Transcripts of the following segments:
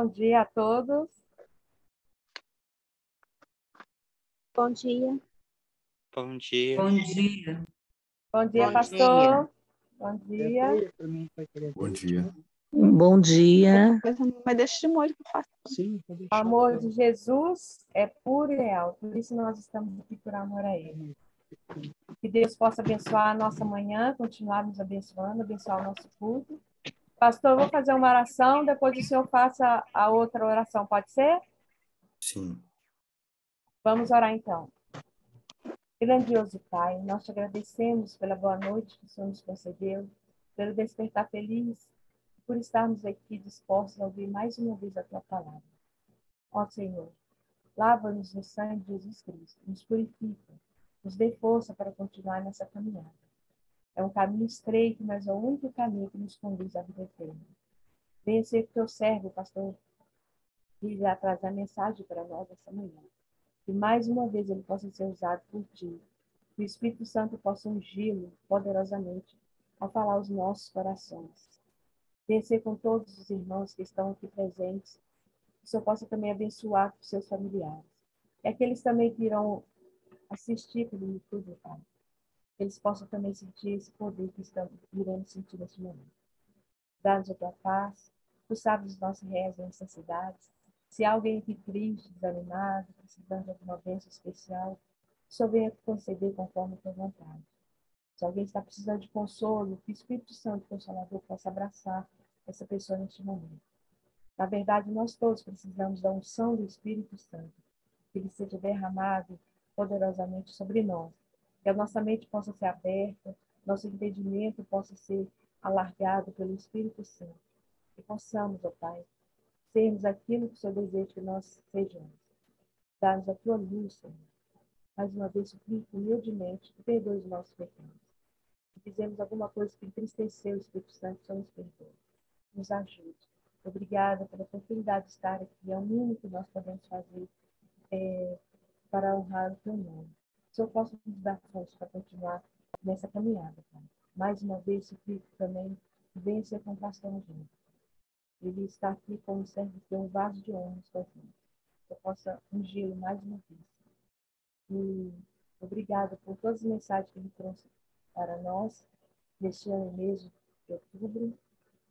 Bom dia a todos. Bom dia. Bom dia. Bom dia. Bom dia, Bom pastor. Bom dia. Bom dia. Bom dia. Mas deixa de molho que eu faço. Sim, pode O deixar. amor de Jesus é puro e real, por isso nós estamos aqui por amor a Ele. Que Deus possa abençoar a nossa manhã, continuar nos abençoando, abençoar o nosso culto. Pastor, eu vou fazer uma oração, depois o senhor faça a outra oração, pode ser? Sim. Vamos orar então. Grandioso Pai, nós te agradecemos pela boa noite que o Senhor nos concedeu, pelo despertar feliz, por estarmos aqui dispostos a ouvir mais uma vez a Tua palavra. Ó Senhor, lava-nos no sangue de Jesus Cristo, nos purifica, nos dê força para continuar nessa caminhada. É um caminho estreito, mas é o único caminho que nos conduz à vida eterna. Venha ser teu servo, pastor, que irá trazer a mensagem para nós essa manhã. Que mais uma vez ele possa ser usado por ti. Que o Espírito Santo possa ungí-lo poderosamente ao falar aos nossos corações. Venha ser com todos os irmãos que estão aqui presentes. Que o Senhor possa também abençoar os seus familiares. E aqueles também que irão assistir pelo YouTube, Pai. Que eles possam também sentir esse poder que iremos sentir neste momento. Dá-nos a tua paz. Tu sabes os nossos reais e necessidades. Se há alguém aqui triste, desanimado, precisando de alguma bênção especial, só venha conceder conforme a tua vontade. Se alguém está precisando de consolo, que o Espírito Santo Consolador possa abraçar essa pessoa neste momento. Na verdade, nós todos precisamos da unção do Espírito Santo, que ele seja derramado poderosamente sobre nós, que a nossa mente possa ser aberta, nosso entendimento possa ser alargado pelo Espírito Santo, que possamos, ó Pai, sermos aquilo que o Senhor deseja que nós sejamos. Dá-nos a tua luz, Senhor. Mais uma vez, suplico humildemente que perdoe os nossos pecados. Se fizemos alguma coisa que entristeceu o Espírito Santo, só nos perdoe. Nos ajude. Obrigada pela oportunidade de estar aqui. É o mínimo que nós podemos fazer para honrar o teu nome. Se eu posso nos dar força para continuar nessa caminhada, Pai. Mais uma vez, suplico também que venha ser com o pastor junto. Ele está aqui como servo de um vaso de honra nas suas mãos. Que eu possa ungí-lo mais uma vez. E obrigada por todas as mensagens que ele trouxe para nós neste ano mesmo de outubro.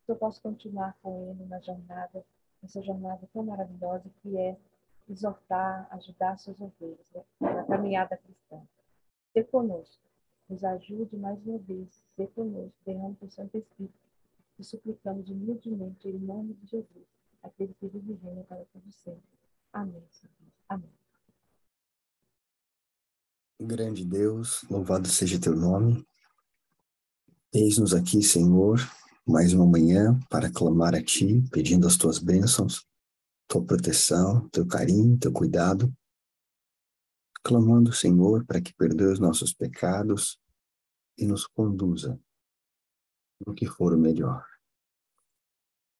Que eu possa continuar com ele na jornada, nessa jornada tão maravilhosa que é exortar, ajudar suas ovelhas, né? Na caminhada cristã. Ser conosco, nos ajude mais uma vez, ser conosco, derrame o Santo Espírito e suplicamos humildemente em nome de Jesus, aquele que vive e reina para todo sempre. Amém, Senhor. Amém. Grande Deus, louvado seja teu nome. Eis-nos aqui, Senhor, mais uma manhã para clamar a ti, pedindo as tuas bênçãos, tua proteção, teu carinho, teu cuidado. Clamando, Senhor, para que perdoe os nossos pecados e nos conduza no que for o melhor.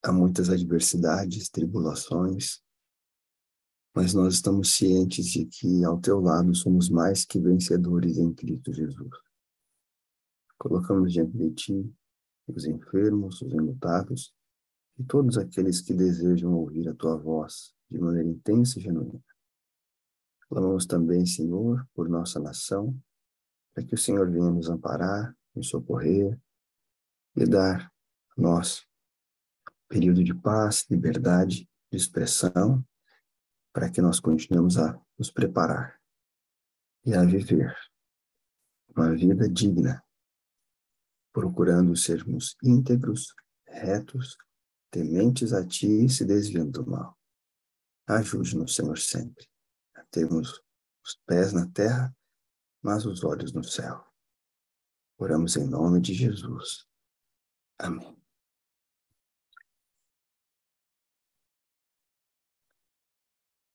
Há muitas adversidades, tribulações, mas nós estamos cientes de que ao teu lado somos mais que vencedores em Cristo Jesus. Colocamos diante de ti os enfermos, os enlutados e todos aqueles que desejam ouvir a tua voz de maneira intensa e genuína. Clamamos também, Senhor, por nossa nação, para que o Senhor venha nos amparar, nos socorrer e dar a nós período de paz, liberdade, de expressão, para que nós continuemos a nos preparar e a viver uma vida digna, procurando sermos íntegros, retos, tementes a ti e se desviando do mal. Ajude-nos, Senhor, sempre a termos os pés na terra, mas os olhos no céu. Oramos em nome de Jesus. Amém.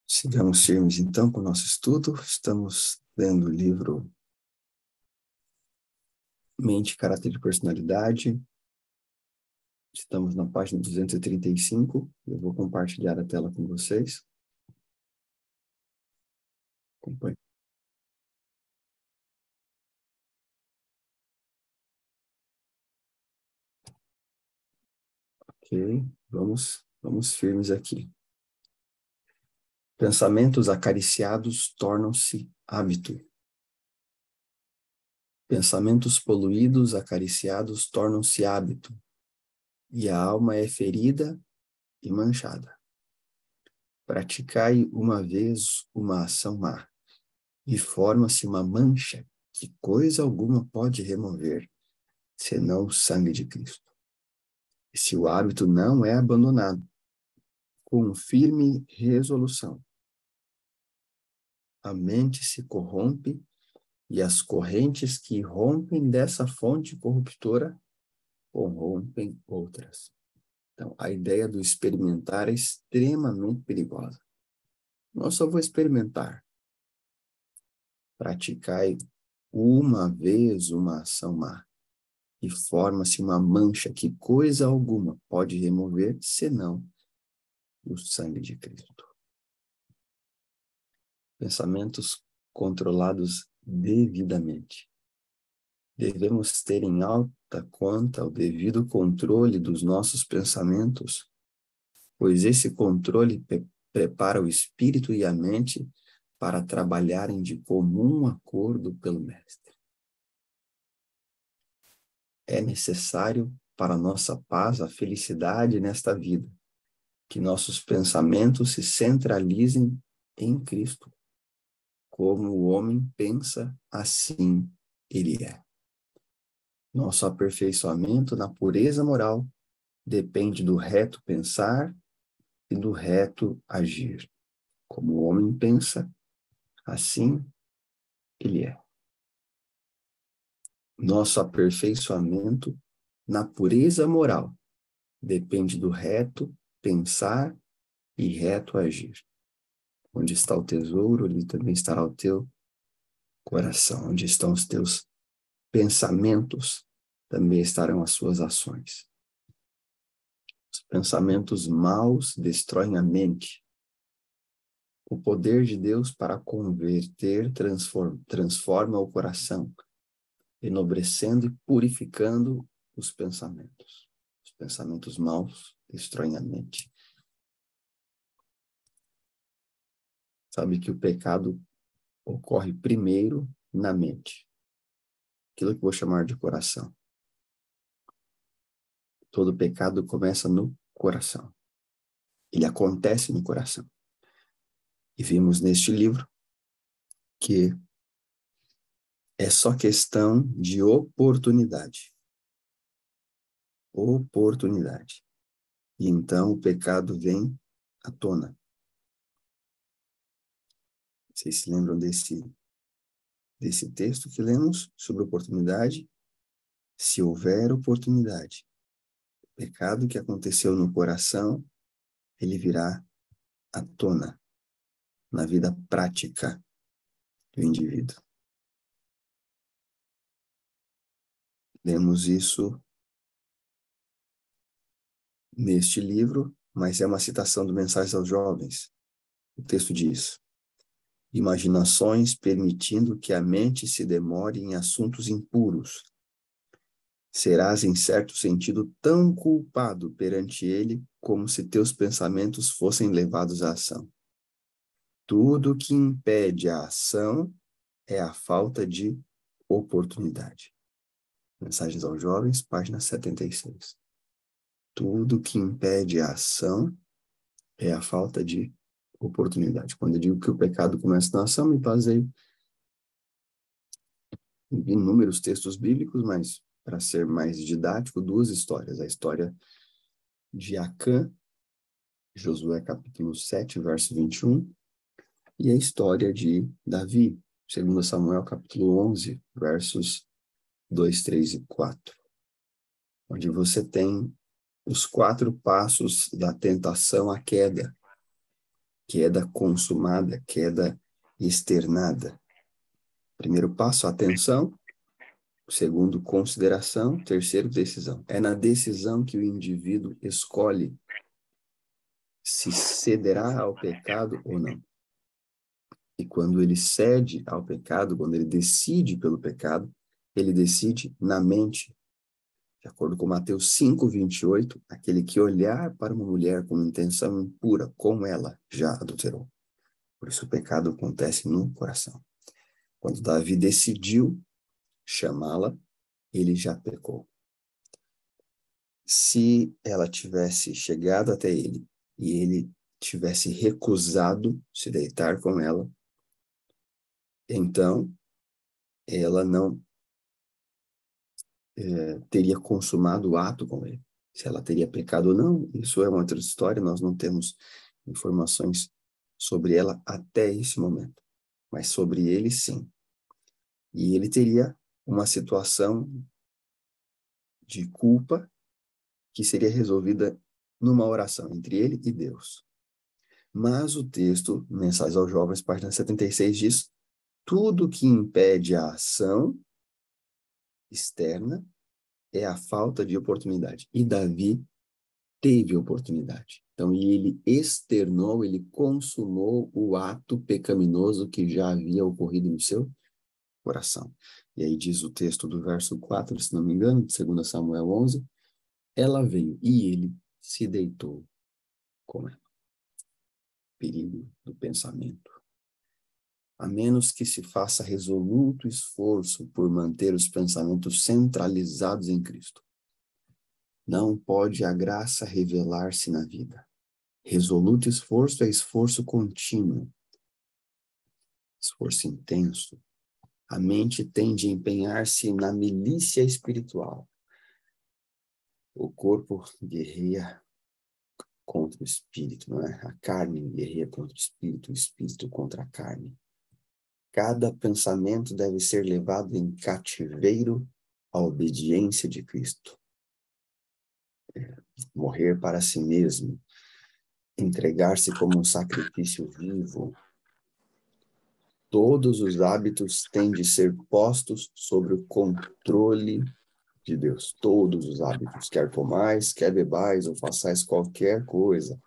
Sigamos firmes, então, com o nosso estudo. Estamos lendo o livro Mente, Caráter e Personalidade. Estamos na página 235. Eu vou compartilhar a tela com vocês. Acompanhe. Ok, vamos firmes aqui. Pensamentos acariciados tornam-se hábito. Pensamentos poluídos, acariciados, tornam-se hábito. E a alma é ferida e manchada. Praticai uma vez uma ação má, e forma-se uma mancha que coisa alguma pode remover, senão o sangue de Cristo. E se o hábito não é abandonado, com firme resolução, a mente se corrompe e as correntes que rompem dessa fonte corruptora corrompem outras. Então, a ideia do experimentar é extremamente perigosa. Não só vou experimentar. Praticai uma vez uma ação má e forma-se uma mancha que coisa alguma pode remover, senão o sangue de Cristo. Pensamentos controlados devidamente. Devemos ter em alta conta o devido controle dos nossos pensamentos, pois esse controle prepara o espírito e a mente para trabalharem de comum acordo pelo Mestre. É necessário para nossa paz, a felicidade nesta vida, que nossos pensamentos se centralizem em Cristo. Como o homem pensa, assim ele é. Nosso aperfeiçoamento na pureza moral depende do reto pensar e do reto agir. Como o homem pensa, assim ele é. Nosso aperfeiçoamento na pureza moral depende do reto pensar e reto agir. Onde está o tesouro, ali também estará o teu coração. Onde estão os teus pensamentos, também estarão as suas ações. Os pensamentos maus destroem a mente. O poder de Deus para converter transforma o coração, enobrecendo e purificando os pensamentos. Os pensamentos maus destroem a mente. Sabe que o pecado ocorre primeiro na mente. Aquilo que eu vou chamar de coração. Todo pecado começa no coração. Ele acontece no coração. E vimos neste livro que é só questão de oportunidade. Oportunidade. E então o pecado vem à tona. Vocês se lembram desse texto que lemos sobre oportunidade? Se houver oportunidade, o pecado que aconteceu no coração, ele virá à tona na vida prática do indivíduo. Lemos isso neste livro, mas é uma citação do Mensagens aos Jovens. O texto diz: imaginações permitindo que a mente se demore em assuntos impuros. Serás, em certo sentido, tão culpado perante ele como se teus pensamentos fossem levados à ação. Tudo que impede a ação é a falta de oportunidade. Mensagens aos Jovens, página 76. Tudo que impede a ação é a falta de oportunidade. Quando eu digo que o pecado começa na ação, me baseio em inúmeros textos bíblicos, mas para ser mais didático, duas histórias. A história de Acã, Josué capítulo 7, verso 21, e a história de Davi, 2 Samuel capítulo 11, versos 2, 3 e 4, onde você tem os 4 passos da tentação à queda. Queda consumada, queda externada. Primeiro passo, atenção. O segundo, consideração. Terceiro, decisão. É na decisão que o indivíduo escolhe se cederá ao pecado ou não. E quando ele cede ao pecado, quando ele decide pelo pecado, ele decide na mente. De acordo com Mateus 5, 28, aquele que olhar para uma mulher com intenção impura, como ela já adulterou. Por isso o pecado acontece no coração. Quando Davi decidiu chamá-la, ele já pecou. Se ela tivesse chegado até ele e ele tivesse recusado se deitar com ela, então ela não teria consumado o ato com ele. Se ela teria pecado ou não, isso é uma outra história, nós não temos informações sobre ela até esse momento, mas sobre ele sim. E ele teria uma situação de culpa que seria resolvida numa oração entre ele e Deus. Mas o texto, Mensagens aos Jovens, página 76, diz: tudo que impede a ação externa é a falta de oportunidade. E Davi teve oportunidade. Então, ele externou, ele consumou o ato pecaminoso que já havia ocorrido no seu coração. E aí diz o texto do verso 4, se não me engano, de 2 Samuel 11, ela veio e ele se deitou com ela. Perigo do pensamento. A menos que se faça resoluto esforço por manter os pensamentos centralizados em Cristo, não pode a graça revelar-se na vida. Resoluto esforço é esforço contínuo, esforço intenso. A mente tende a empenhar-se na milícia espiritual. O corpo guerreia contra o espírito, não é? A carne guerreia contra o espírito contra a carne. Cada pensamento deve ser levado em cativeiro à obediência de Cristo. Morrer para si mesmo, entregar-se como um sacrifício vivo. Todos os hábitos têm de ser postos sob o controle de Deus. Todos os hábitos, quer comais, quer bebais, ou façais qualquer coisa,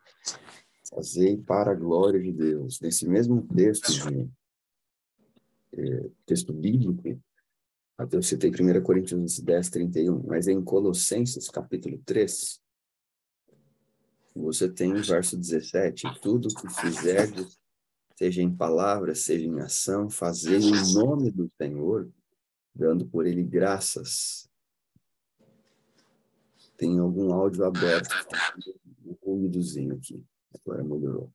fazei para a glória de Deus. Nesse mesmo texto bíblico, até eu citei 1 Coríntios 10, 31, mas em Colossenses, capítulo 3, você tem o verso 17, tudo que fizerdes, seja em palavra, seja em ação, fazei em nome do Senhor, dando por ele graças. Tem algum áudio aberto, um ruídozinho aqui, agora melhorou.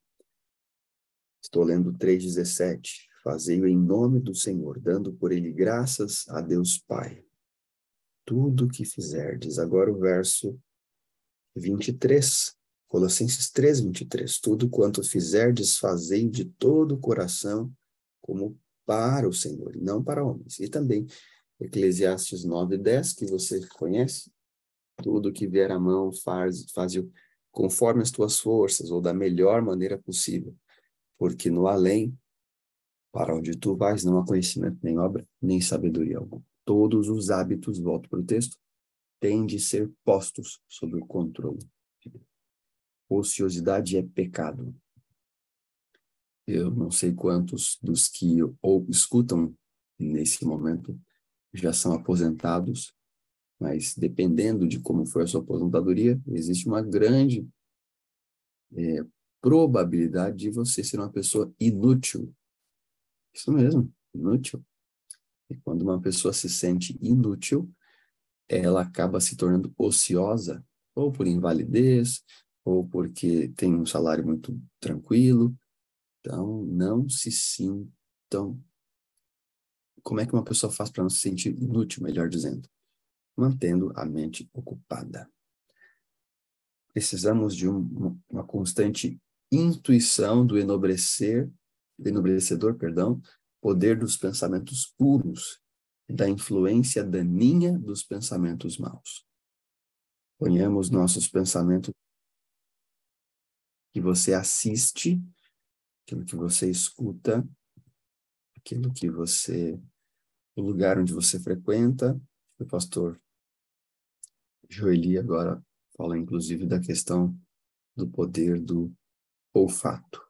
Estou lendo 3,17. Fazei-o em nome do Senhor, dando por ele graças a Deus Pai. Tudo que fizerdes. Agora o verso 23. Colossenses 3, 23. Tudo quanto fizerdes, fazei de todo o coração, como para o Senhor, e não para homens. E também Eclesiastes 9, 10, que você conhece. Tudo que vier à mão, faz-o conforme as tuas forças, ou da melhor maneira possível. Porque no além, para onde tu vais, não há conhecimento, nem obra, nem sabedoria alguma. Todos os hábitos, volto para o texto, têm de ser postos sob o controle de Deus. Ociosidade é pecado. Eu não sei quantos dos que ou escutam nesse momento já são aposentados, mas dependendo de como foi a sua aposentadoria, existe uma grande probabilidade de você ser uma pessoa inútil. Isso mesmo, inútil. E quando uma pessoa se sente inútil, ela acaba se tornando ociosa, ou por invalidez, ou porque tem um salário muito tranquilo. Então, não se sintam... Como é que uma pessoa faz para não se sentir inútil, melhor dizendo? Mantendo a mente ocupada. Precisamos de uma constante intuição do enobrecedor, poder dos pensamentos puros, da influência daninha dos pensamentos maus. Ponhamos nossos pensamentos que você assiste, aquilo que você escuta, aquilo que você, o lugar onde você frequenta. O pastor Joeli agora fala inclusive da questão do poder do olfato.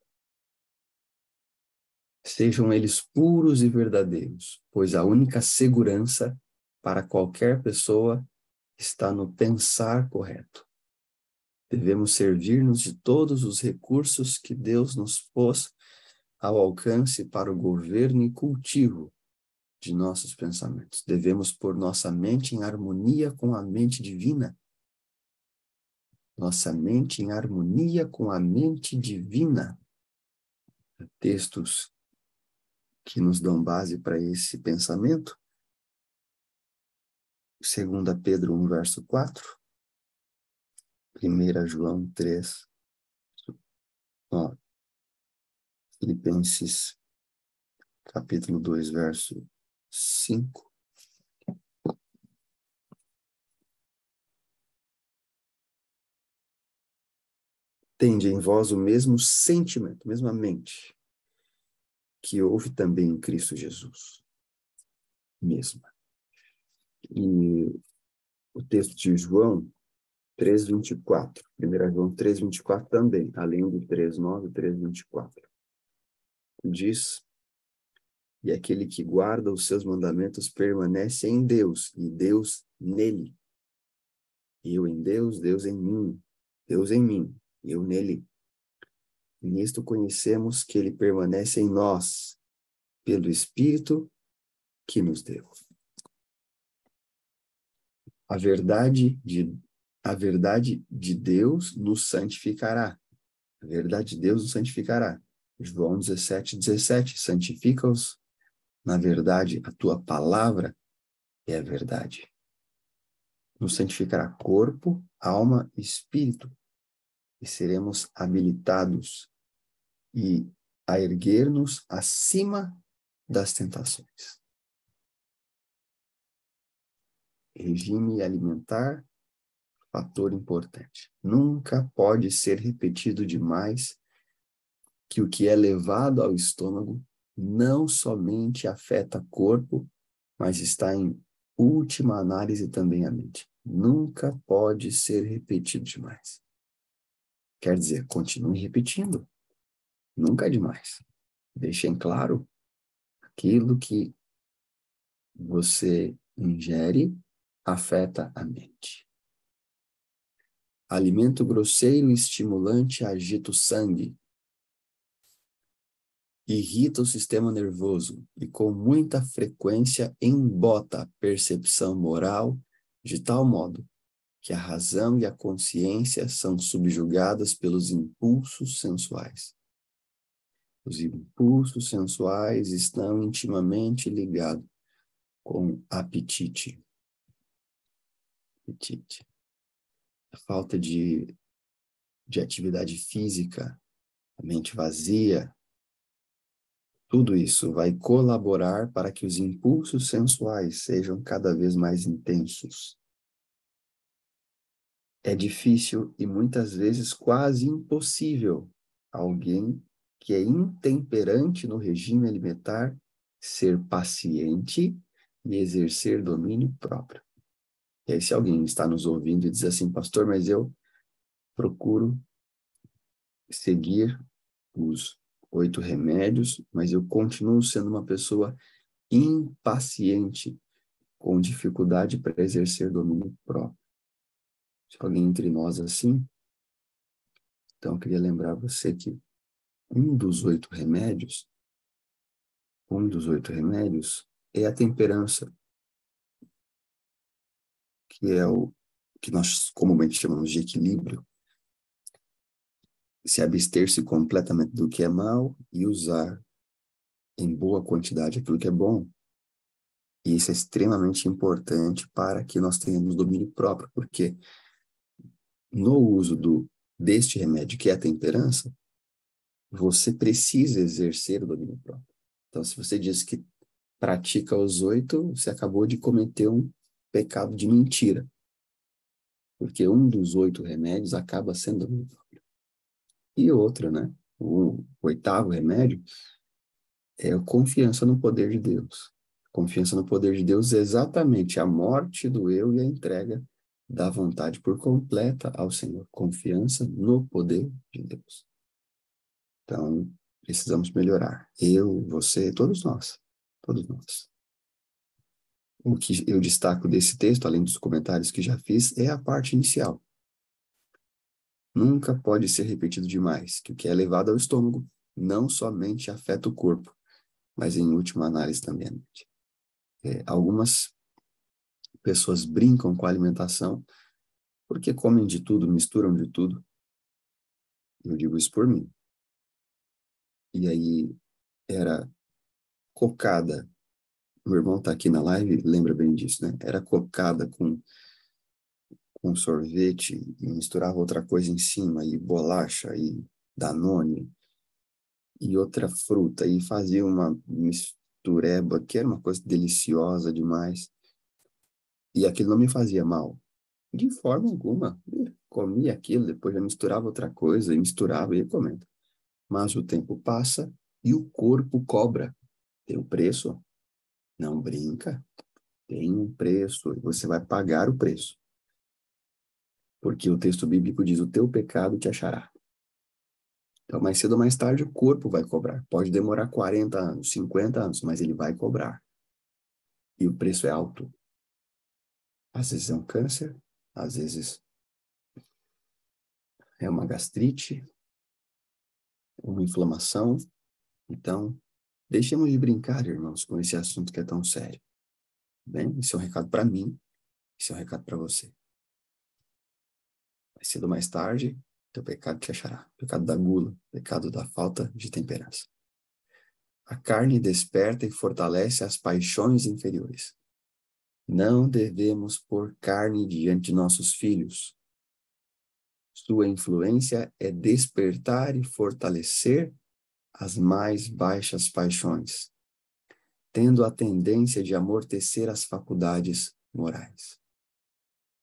Sejam eles puros e verdadeiros, pois a única segurança para qualquer pessoa está no pensar correto. Devemos servir-nos de todos os recursos que Deus nos pôs ao alcance para o governo e cultivo de nossos pensamentos. Devemos pôr nossa mente em harmonia com a mente divina. Nossa mente em harmonia com a mente divina. Textos que nos dão base para esse pensamento. 2 Pedro 1, verso 4. 1 João 3. Filipenses, capítulo 2, verso 5. Tende em vós o mesmo sentimento, mesma mente, que houve também em Cristo Jesus. Mesma. E o texto de João 3,24. 1 João 3,24 também, além do 3,9 e 3,24. Diz: e aquele que guarda os seus mandamentos permanece em Deus, e Deus nele. Eu em Deus, Deus em mim. Deus em mim, eu nele. E nisto conhecemos que ele permanece em nós, pelo Espírito que nos deu. A verdade de Deus nos santificará. A verdade de Deus nos santificará. João 17:17. Santifica-os na verdade, a tua palavra é a verdade. Nos santificará corpo, alma e espírito, e seremos habilitados a erguer-nos acima das tentações. Regime alimentar, fator importante. Nunca pode ser repetido demais que o que é levado ao estômago não somente afeta corpo, mas está em última análise também a mente. Nunca pode ser repetido demais. Quer dizer, continue repetindo. Nunca é demais. Deixem claro aquilo que você ingere afeta a mente. Alimento grosseiro e estimulante agita o sangue, irrita o sistema nervoso e com muita frequência embota a percepção moral de tal modo que a razão e a consciência são subjugadas pelos impulsos sensuais. Os impulsos sensuais estão intimamente ligados com apetite. A falta de atividade física, a mente vazia, tudo isso vai colaborar para que os impulsos sensuais sejam cada vez mais intensos. É difícil e muitas vezes quase impossível alguém que é intemperante no regime alimentar ser paciente e exercer domínio próprio. E aí, se alguém está nos ouvindo e diz assim, pastor, mas eu procuro seguir os 8 remédios, mas eu continuo sendo uma pessoa impaciente, com dificuldade para exercer domínio próprio. Se alguém entre nós assim, então eu queria lembrar você que um dos 8 remédios é a temperança, que é o que nós comumente chamamos de equilíbrio. Se abster-se completamente do que é mal e usar em boa quantidade aquilo que é bom. E isso é extremamente importante para que nós tenhamos domínio próprio, porque no uso deste remédio, que é a temperança, você precisa exercer o domínio próprio. Então, se você diz que pratica os 8, você acabou de cometer um pecado de mentira. Porque um dos 8 remédios acaba sendo domínio próprio. E outra, né? O 8º remédio é a confiança no poder de Deus. Confiança no poder de Deus é exatamente a morte do eu e a entrega da vontade por completa ao Senhor. Confiança no poder de Deus. Então, precisamos melhorar. Eu, você, todos nós. Todos nós. O que eu destaco desse texto, além dos comentários que já fiz, é a parte inicial. Nunca pode ser repetido demais que o que é levado ao estômago não somente afeta o corpo, mas em última análise também a mente. Algumas pessoas brincam com a alimentação porque comem de tudo, misturam de tudo. Eu digo isso por mim. E aí era cocada. Meu irmão está aqui na live, lembra bem disso, né? Era cocada com sorvete e misturava outra coisa em cima, e bolacha, e Danone, e outra fruta, e fazia uma mistureba que era uma coisa deliciosa demais. E aquilo não me fazia mal, de forma alguma. Eu comia aquilo, depois já misturava outra coisa, e misturava e ia comendo. Mas o tempo passa e o corpo cobra. Tem um preço, não brinca, tem um preço, e você vai pagar o preço. Porque o texto bíblico diz, o teu pecado te achará. Então, mais cedo ou mais tarde, o corpo vai cobrar. Pode demorar 40 anos, 50 anos, mas ele vai cobrar. E o preço é alto. Às vezes é um câncer, às vezes é uma gastrite, uma inflamação. Então, deixemos de brincar, irmãos, com esse assunto que é tão sério. Bem, esse é um recado para mim, esse é um recado para você. Mais cedo ou mais tarde, teu pecado te achará. Pecado da gula, pecado da falta de temperança. A carne desperta e fortalece as paixões inferiores. Não devemos pôr carne diante de nossos filhos. Sua influência é despertar e fortalecer as mais baixas paixões, tendo a tendência de amortecer as faculdades morais.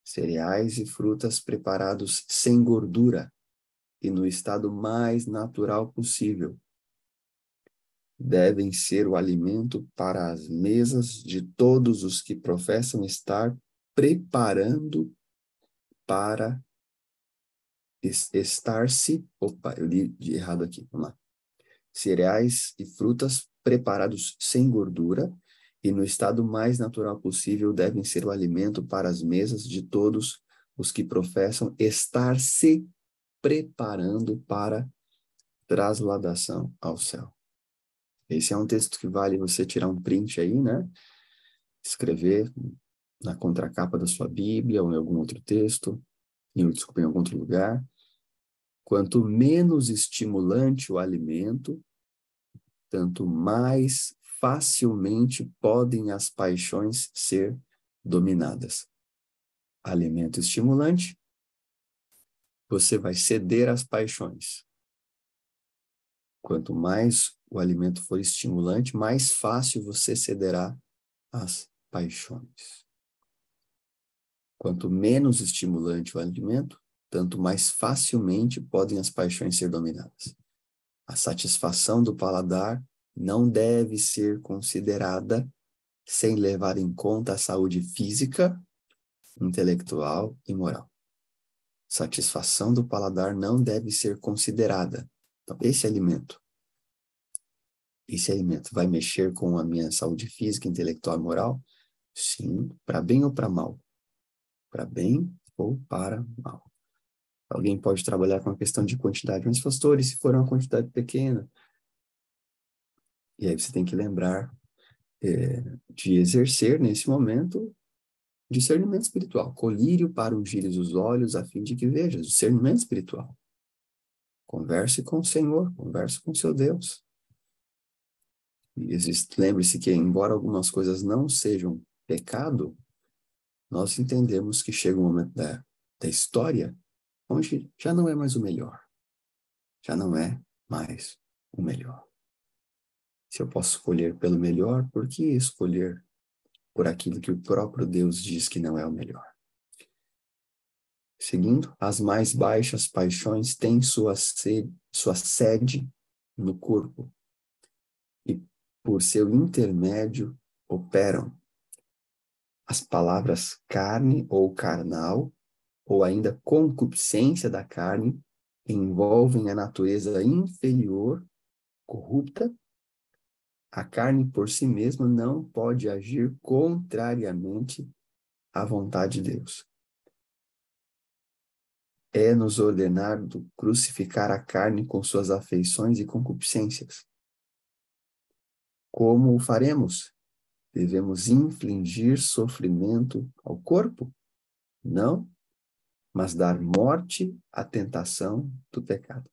Cereais e frutas preparados sem gordura e no estado mais natural possível devem ser o alimento para as mesas de todos os que professam estar preparando para estar-se... Opa, eu li de errado aqui, vamos lá. Cereais e frutas preparados sem gordura e no estado mais natural possível devem ser o alimento para as mesas de todos os que professam estar se preparando para trasladação ao céu. Esse é um texto que vale você tirar um print aí, né? Escrever na contracapa da sua Bíblia ou em algum outro texto, em algum outro lugar. Quanto menos estimulante o alimento, tanto mais facilmente podem as paixões ser dominadas. Alimento estimulante, você vai ceder às paixões. Quanto mais o alimento for estimulante, mais fácil você cederá às paixões. Quanto menos estimulante o alimento, tanto mais facilmente podem as paixões ser dominadas. A satisfação do paladar não deve ser considerada sem levar em conta a saúde física, intelectual e moral. Satisfação do paladar não deve ser considerada. Então, esse alimento vai mexer com a minha saúde física, intelectual e moral? Sim, para bem ou para mal? Para bem ou para mal. Alguém pode trabalhar com a questão de quantidade, mas pastores, se for uma quantidade pequena, e aí você tem que lembrar de exercer nesse momento discernimento espiritual. Colírio para ungires os olhos a fim de que vejas. Discernimento espiritual. Converse com o Senhor, converse com o seu Deus. Lembre-se que, embora algumas coisas não sejam pecado, nós entendemos que chega um momento da história onde já não é mais o melhor. Já não é mais o melhor. Se eu posso escolher pelo melhor, por que escolher por aquilo que o próprio Deus diz que não é o melhor? Seguindo, as mais baixas paixões têm sua sede no corpo e, por seu intermédio, operam. As palavras carne ou carnal, ou ainda concupiscência da carne, envolvem a natureza inferior, corrupta. A carne por si mesma não pode agir contrariamente à vontade de Deus. é nos ordenado crucificar a carne com suas afeições e concupiscências. Como o faremos? Devemos infligir sofrimento ao corpo? Não, mas dar morte à tentação do pecado.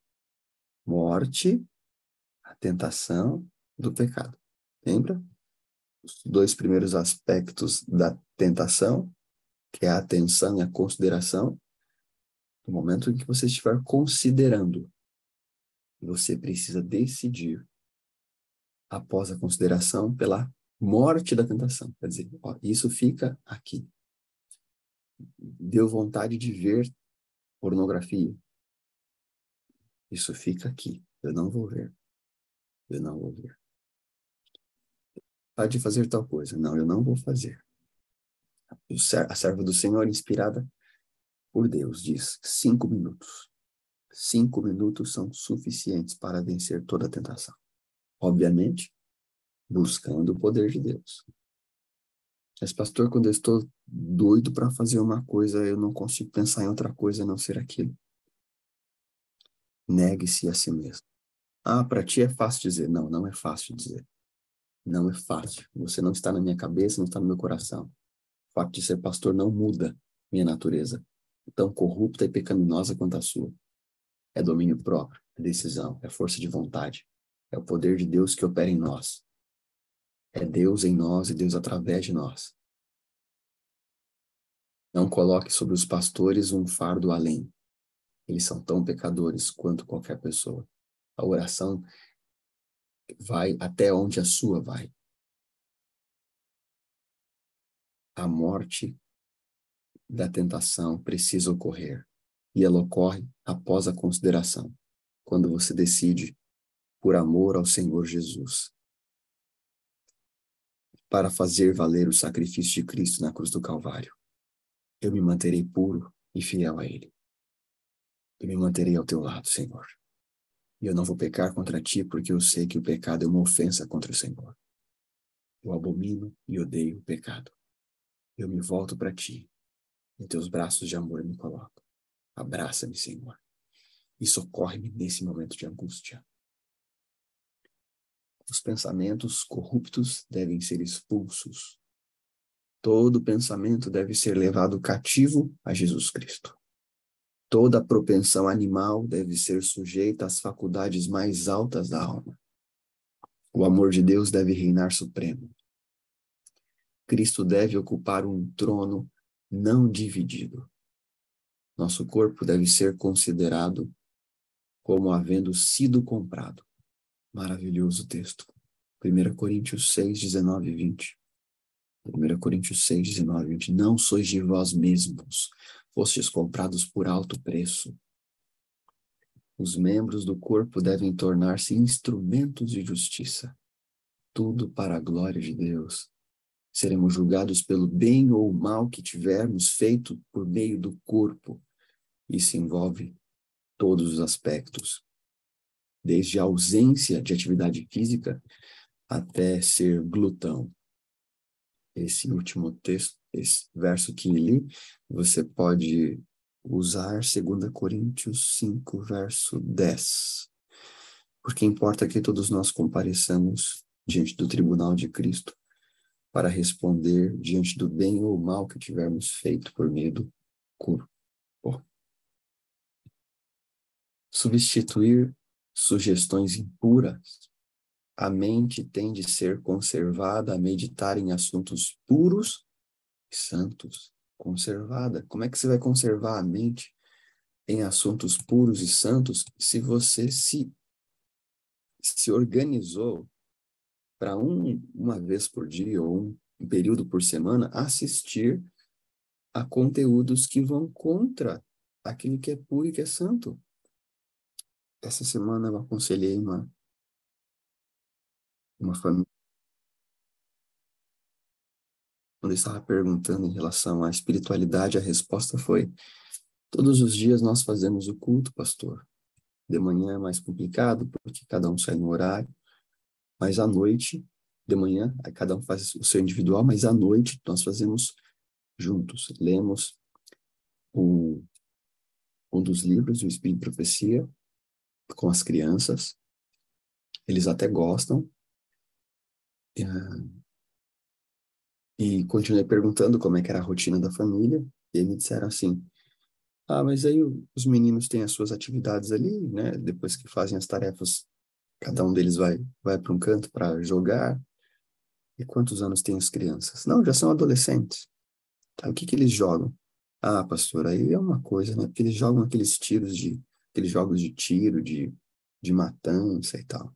Morte à tentação do pecado. Lembra? Os dois primeiros aspectos da tentação, que é a atenção e a consideração. No momento em que você estiver considerando, você precisa decidir após a consideração pela morte da tentação. Quer dizer, ó, isso fica aqui. Deu vontade de ver pornografia. Isso fica aqui. Eu não vou ver. Eu não vou ver. Vontade de fazer tal coisa. Não, eu não vou fazer. A serva do Senhor, inspirada por Deus, diz 5 minutos. 5 minutos são suficientes para vencer toda a tentação. Obviamente, buscando o poder de Deus. Mas, pastor, quando eu estou doido para fazer uma coisa, eu não consigo pensar em outra coisa a não ser aquilo. Negue-se a si mesmo. Ah, para ti é fácil dizer. Não, não é fácil dizer. Não é fácil. Você não está na minha cabeça, não está no meu coração. O fato de ser pastor não muda minha natureza, tão corrupta e pecaminosa quanto a sua. É domínio próprio, é decisão, é força de vontade. É o poder de Deus que opera em nós. É Deus em nós e Deus através de nós. Não coloque sobre os pastores um fardo além. Eles são tão pecadores quanto qualquer pessoa. A oração vai até onde a sua vai. A morte da tentação precisa ocorrer. E ela ocorre após a consideração, quando você decide por amor ao Senhor Jesus, para fazer valer o sacrifício de Cristo na cruz do Calvário. Eu me manterei puro e fiel a Ele. Eu me manterei ao teu lado, Senhor. E eu não vou pecar contra ti, porque eu sei que o pecado é uma ofensa contra o Senhor. Eu abomino e odeio o pecado. Eu me volto para ti. Em teus braços de amor me coloco. Abraça-me, Senhor. E socorre-me nesse momento de angústia. Os pensamentos corruptos devem ser expulsos. Todo pensamento deve ser levado cativo a Jesus Cristo. Toda propensão animal deve ser sujeita às faculdades mais altas da alma. O amor de Deus deve reinar supremo. Cristo deve ocupar um trono não dividido. Nosso corpo deve ser considerado como havendo sido comprado. Maravilhoso texto. 1 Coríntios 6, 19 e 20. 1 Coríntios 6, 19 e 20. Não sois de vós mesmos, fostes comprados por alto preço. Os membros do corpo devem tornar-se instrumentos de justiça. Tudo para a glória de Deus. Seremos julgados pelo bem ou mal que tivermos feito por meio do corpo. Isso envolve todos os aspectos, desde a ausência de atividade física até ser glutão. Esse último texto, esse verso que li, você pode usar 2 Coríntios 5, verso 10. Porque importa que todos nós compareçamos diante do tribunal de Cristo para responder diante do bem ou mal que tivermos feito por meio do corpo. Substituir sugestões impuras. A mente tem de ser conservada a meditar em assuntos puros e santos. Conservada. Como é que você vai conservar a mente em assuntos puros e santos se você se organizou para uma vez por dia ou um período por semana assistir a conteúdos que vão contra aquilo que é puro e que é santo? Essa semana eu aconselhei uma família, quando eu estava perguntando em relação à espiritualidade, a resposta foi: todos os dias nós fazemos o culto, pastor. De manhã é mais complicado, porque cada um sai no horário, mas à noite, de manhã, cada um faz o seu individual, mas à noite nós fazemos juntos, lemos um dos livros do Espírito de Profecia com as crianças. Eles até gostam. E continuei perguntando como é que era a rotina da família. E me disseram assim, mas aí os meninos têm as suas atividades ali, né? Depois que fazem as tarefas, cada um deles vai para um canto para jogar. E quantos anos têm as crianças? Não, já são adolescentes. Tá, o que eles jogam? Pastor, aí é uma coisa, né? Porque eles jogam aqueles jogos de tiro, de matança e tal.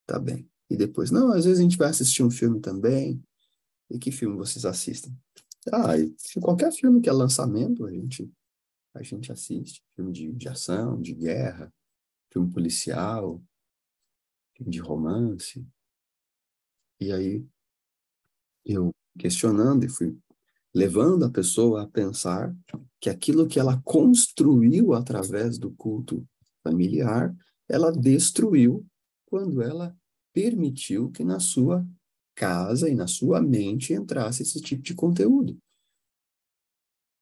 Tá bem. E depois, não, às vezes a gente vai assistir um filme também. E que filme vocês assistem? E qualquer filme que é lançamento, a gente assiste. Filme de ação, de guerra, filme policial, filme de romance. E aí, eu questionando e fui levando a pessoa a pensar que aquilo que ela construiu através do culto familiar, ela destruiu quando ela permitiu que na sua casa e na sua mente entrasse esse tipo de conteúdo.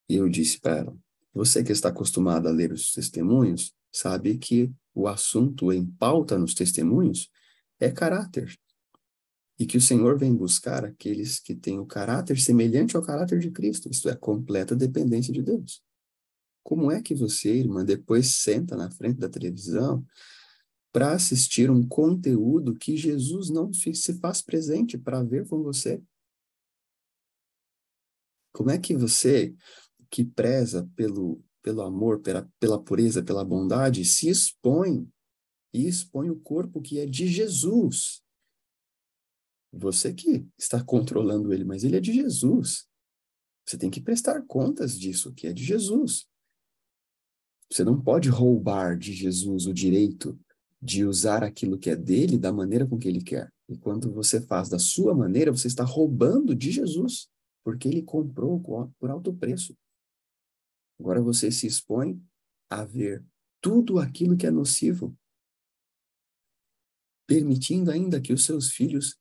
E eu disse para ela, você que está acostumada a ler os testemunhos, sabe que o assunto em pauta nos testemunhos é caráter. E que o Senhor vem buscar aqueles que têm o caráter semelhante ao caráter de Cristo, isto é, completa dependência de Deus. Como é que você, irmã, depois senta na frente da televisão para assistir um conteúdo que Jesus não se faz presente para ver com você? Como é que você, que preza pelo amor, pela pureza, pela bondade, se expõe e expõe o corpo que é de Jesus? Você que está controlando ele, mas ele é de Jesus. Você tem que prestar contas disso, que é de Jesus. Você não pode roubar de Jesus o direito de usar aquilo que é dele da maneira com que ele quer. E quando você faz da sua maneira, você está roubando de Jesus, porque ele comprou por alto preço. Agora você se expõe a ver tudo aquilo que é nocivo, permitindo ainda que os seus filhos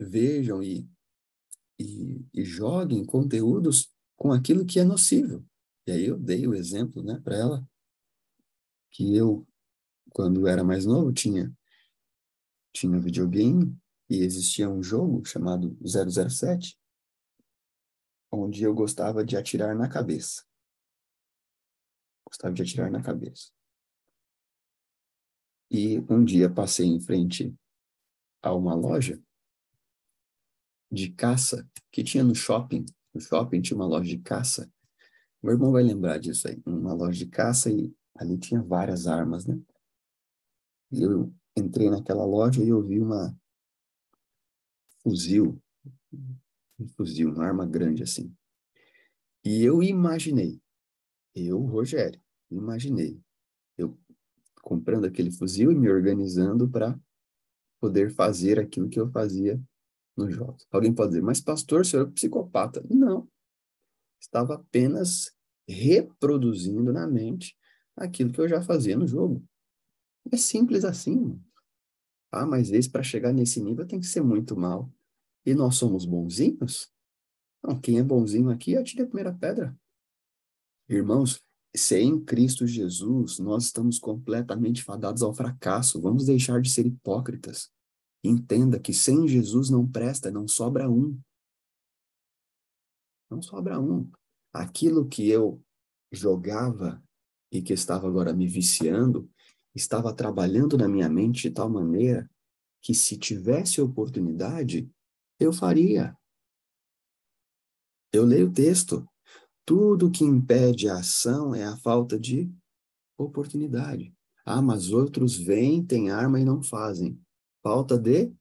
vejam e joguem conteúdos com aquilo que é nocivo. E aí eu dei o exemplo, né, para ela, que eu, quando era mais novo, tinha videogame e existia um jogo chamado 007, onde eu gostava de atirar na cabeça. Gostava de atirar na cabeça. E um dia passei em frente a uma loja de caça que tinha no shopping. No shopping tinha uma loja de caça. Meu irmão vai lembrar disso aí. Uma loja de caça e ali tinha várias armas, né? E eu entrei naquela loja e eu vi um fuzil, uma arma grande assim. E eu imaginei, Rogério, eu comprando aquele fuzil e me organizando para poder fazer aquilo que eu fazia nos jogos. Alguém pode dizer, mas pastor, o senhor é psicopata. Não, estava apenas reproduzindo na mente aquilo que eu já fazia no jogo. É simples assim. Mas esse para chegar nesse nível tem que ser muito mal. E nós somos bonzinhos? Não, quem é bonzinho aqui, atire a primeira pedra. Irmãos, sem Cristo Jesus, nós estamos completamente fadados ao fracasso. Vamos deixar de ser hipócritas. Entenda que sem Jesus não presta, não sobra um. Não sobra um. Aquilo que eu jogava e que estava agora me viciando, estava trabalhando na minha mente de tal maneira que se tivesse oportunidade, eu faria. Eu leio o texto. Tudo que impede a ação é a falta de oportunidade. Mas outros vêm, têm arma e não fazem. Falta de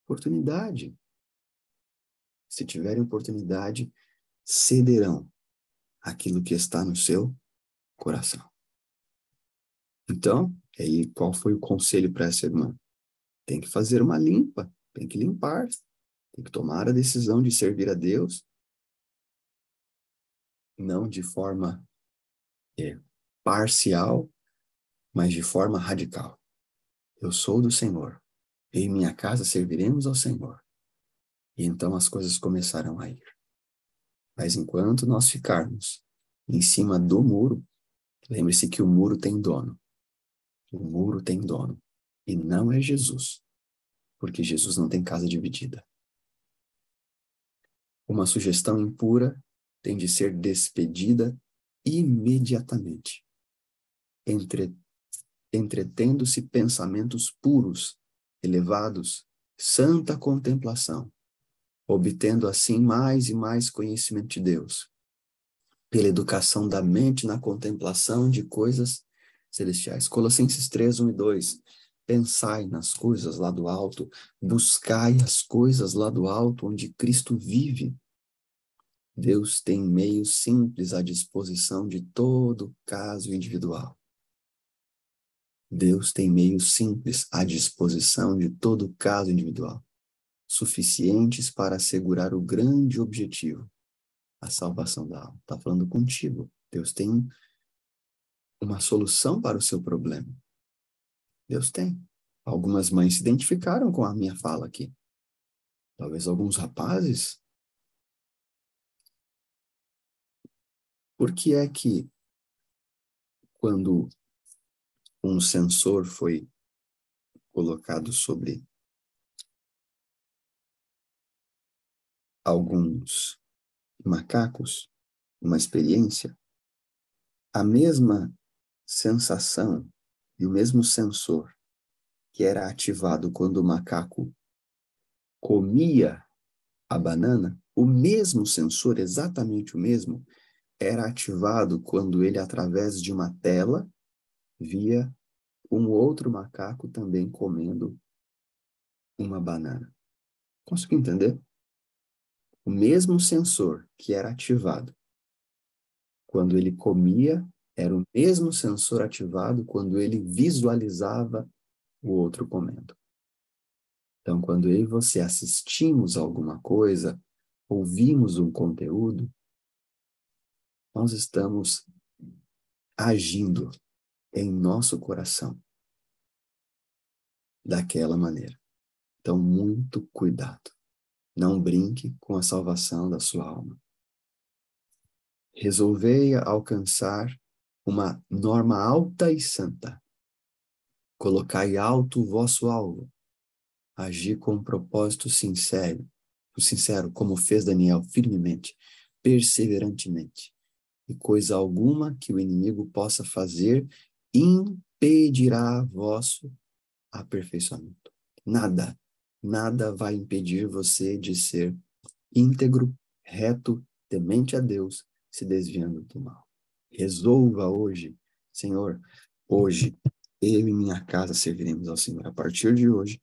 oportunidade. Se tiverem oportunidade, cederão aquilo que está no seu coração. Então, aí qual foi o conselho para essa irmã? Tem que fazer uma limpa, tem que limpar, tem que tomar a decisão de servir a Deus, não de forma parcial, mas de forma radical. Eu sou do Senhor, eu e minha casa serviremos ao Senhor. E então as coisas começaram a ir. Mas enquanto nós ficarmos em cima do muro, Lembre-se que o muro tem dono. O muro tem dono. E não é Jesus, porque Jesus não tem casa dividida. Uma sugestão impura tem de ser despedida imediatamente, entretendo-se pensamentos puros, elevados, santa contemplação, obtendo assim mais e mais conhecimento de Deus, pela educação da mente na contemplação de coisas celestiais. Colossenses 3, 1 e 2. Pensai nas coisas lá do alto, buscai as coisas lá do alto, onde Cristo vive. Deus tem meios simples à disposição de todo caso individual. Deus tem meios simples à disposição de todo caso individual, suficientes para assegurar o grande objetivo, a salvação da alma. Está falando contigo. Deus tem uma solução para o seu problema. Deus tem. Algumas mães se identificaram com a minha fala aqui. Talvez alguns rapazes. Por que é que quando um sensor foi colocado sobre alguns macacos, uma experiência, a mesma sensação e o mesmo sensor que era ativado quando o macaco comia a banana, o mesmo sensor, exatamente o mesmo, era ativado quando ele, através de uma tela, via um outro macaco também comendo uma banana. Consegue entender? O mesmo sensor que era ativado quando ele comia, era o mesmo sensor ativado quando ele visualizava o outro comendo. Então, quando eu e você assistimos a alguma coisa, ouvimos um conteúdo, nós estamos agindo em nosso coração daquela maneira. Então, muito cuidado. Não brinque com a salvação da sua alma. Resolvei alcançar uma norma alta e santa. Colocai alto o vosso alvo. Agir com um propósito sincero, como fez Daniel, firmemente, perseverantemente. E coisa alguma que o inimigo possa fazer impedirá vosso aperfeiçoamento. Nada vai impedir você de ser íntegro, reto, temente a Deus, se desviando do mal. Resolva hoje, Senhor, hoje, eu e minha casa serviremos ao Senhor. A partir de hoje,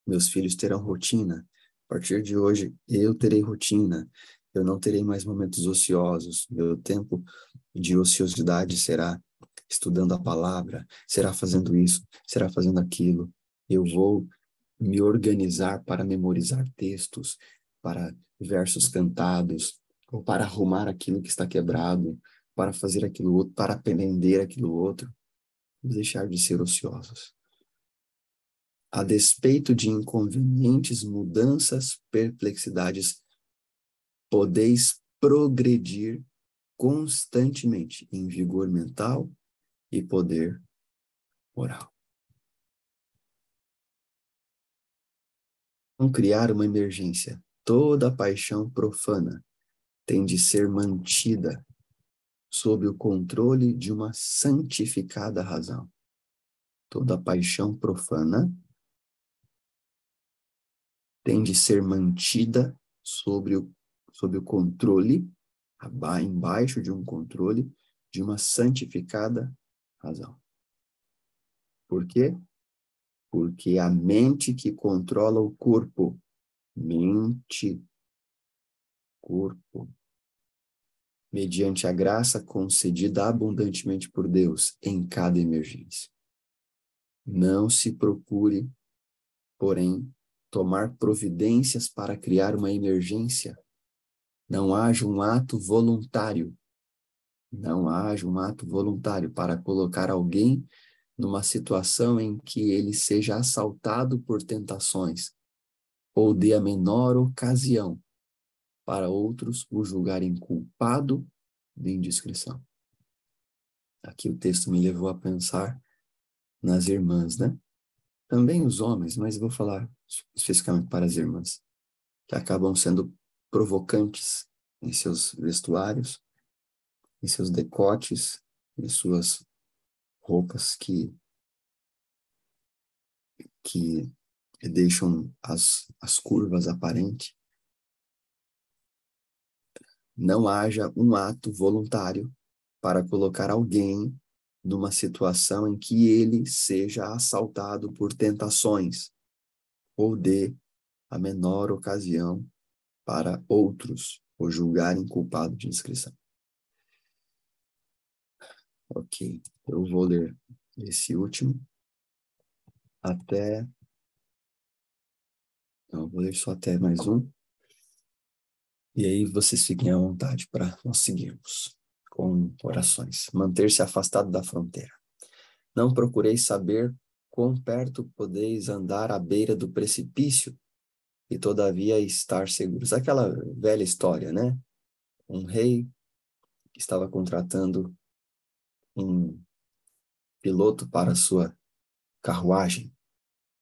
meus filhos terão rotina. A partir de hoje, eu terei rotina. Eu não terei mais momentos ociosos. Meu tempo de ociosidade será estudando a palavra, será fazendo isso, será fazendo aquilo. Eu vou me organizar para memorizar textos, para versos cantados, ou para arrumar aquilo que está quebrado, para fazer aquilo outro, para aprender aquilo outro. Vamos deixar de ser ociosos. A despeito de inconvenientes, mudanças, perplexidades, podeis progredir constantemente em vigor mental e poder moral. Não criar uma emergência. Toda paixão profana tem de ser mantida sob o controle de uma santificada razão. Toda paixão profana tem de ser mantida sob o controle, embaixo de um controle, de uma santificada razão. Por quê? Porque a mente que controla o corpo, corpo, mediante a graça concedida abundantemente por Deus em cada emergência. Não se procure, porém, tomar providências para criar uma emergência. Não haja um ato voluntário. Não haja um ato voluntário para colocar alguém numa situação em que ele seja assaltado por tentações ou dê a menor ocasião para outros o julgarem culpado de indiscrição. Aqui o texto me levou a pensar nas irmãs, né? Também os homens, mas vou falar especificamente para as irmãs, que acabam sendo provocantes em seus vestuários, em seus decotes, em suas roupas que deixam as curvas aparentes. Não haja um ato voluntário para colocar alguém numa situação em que ele seja assaltado por tentações ou dê a menor ocasião para outros o julgarem culpado de inscrição. Ok, eu vou ler esse último até... Não, vou ler só até mais um. E aí vocês fiquem à vontade para nós seguirmos com orações. Manter-se afastado da fronteira. Não procureis saber quão perto podeis andar à beira do precipício e todavia estar seguros. Aquela velha história, né? Um rei que estava contratando um piloto para a sua carruagem.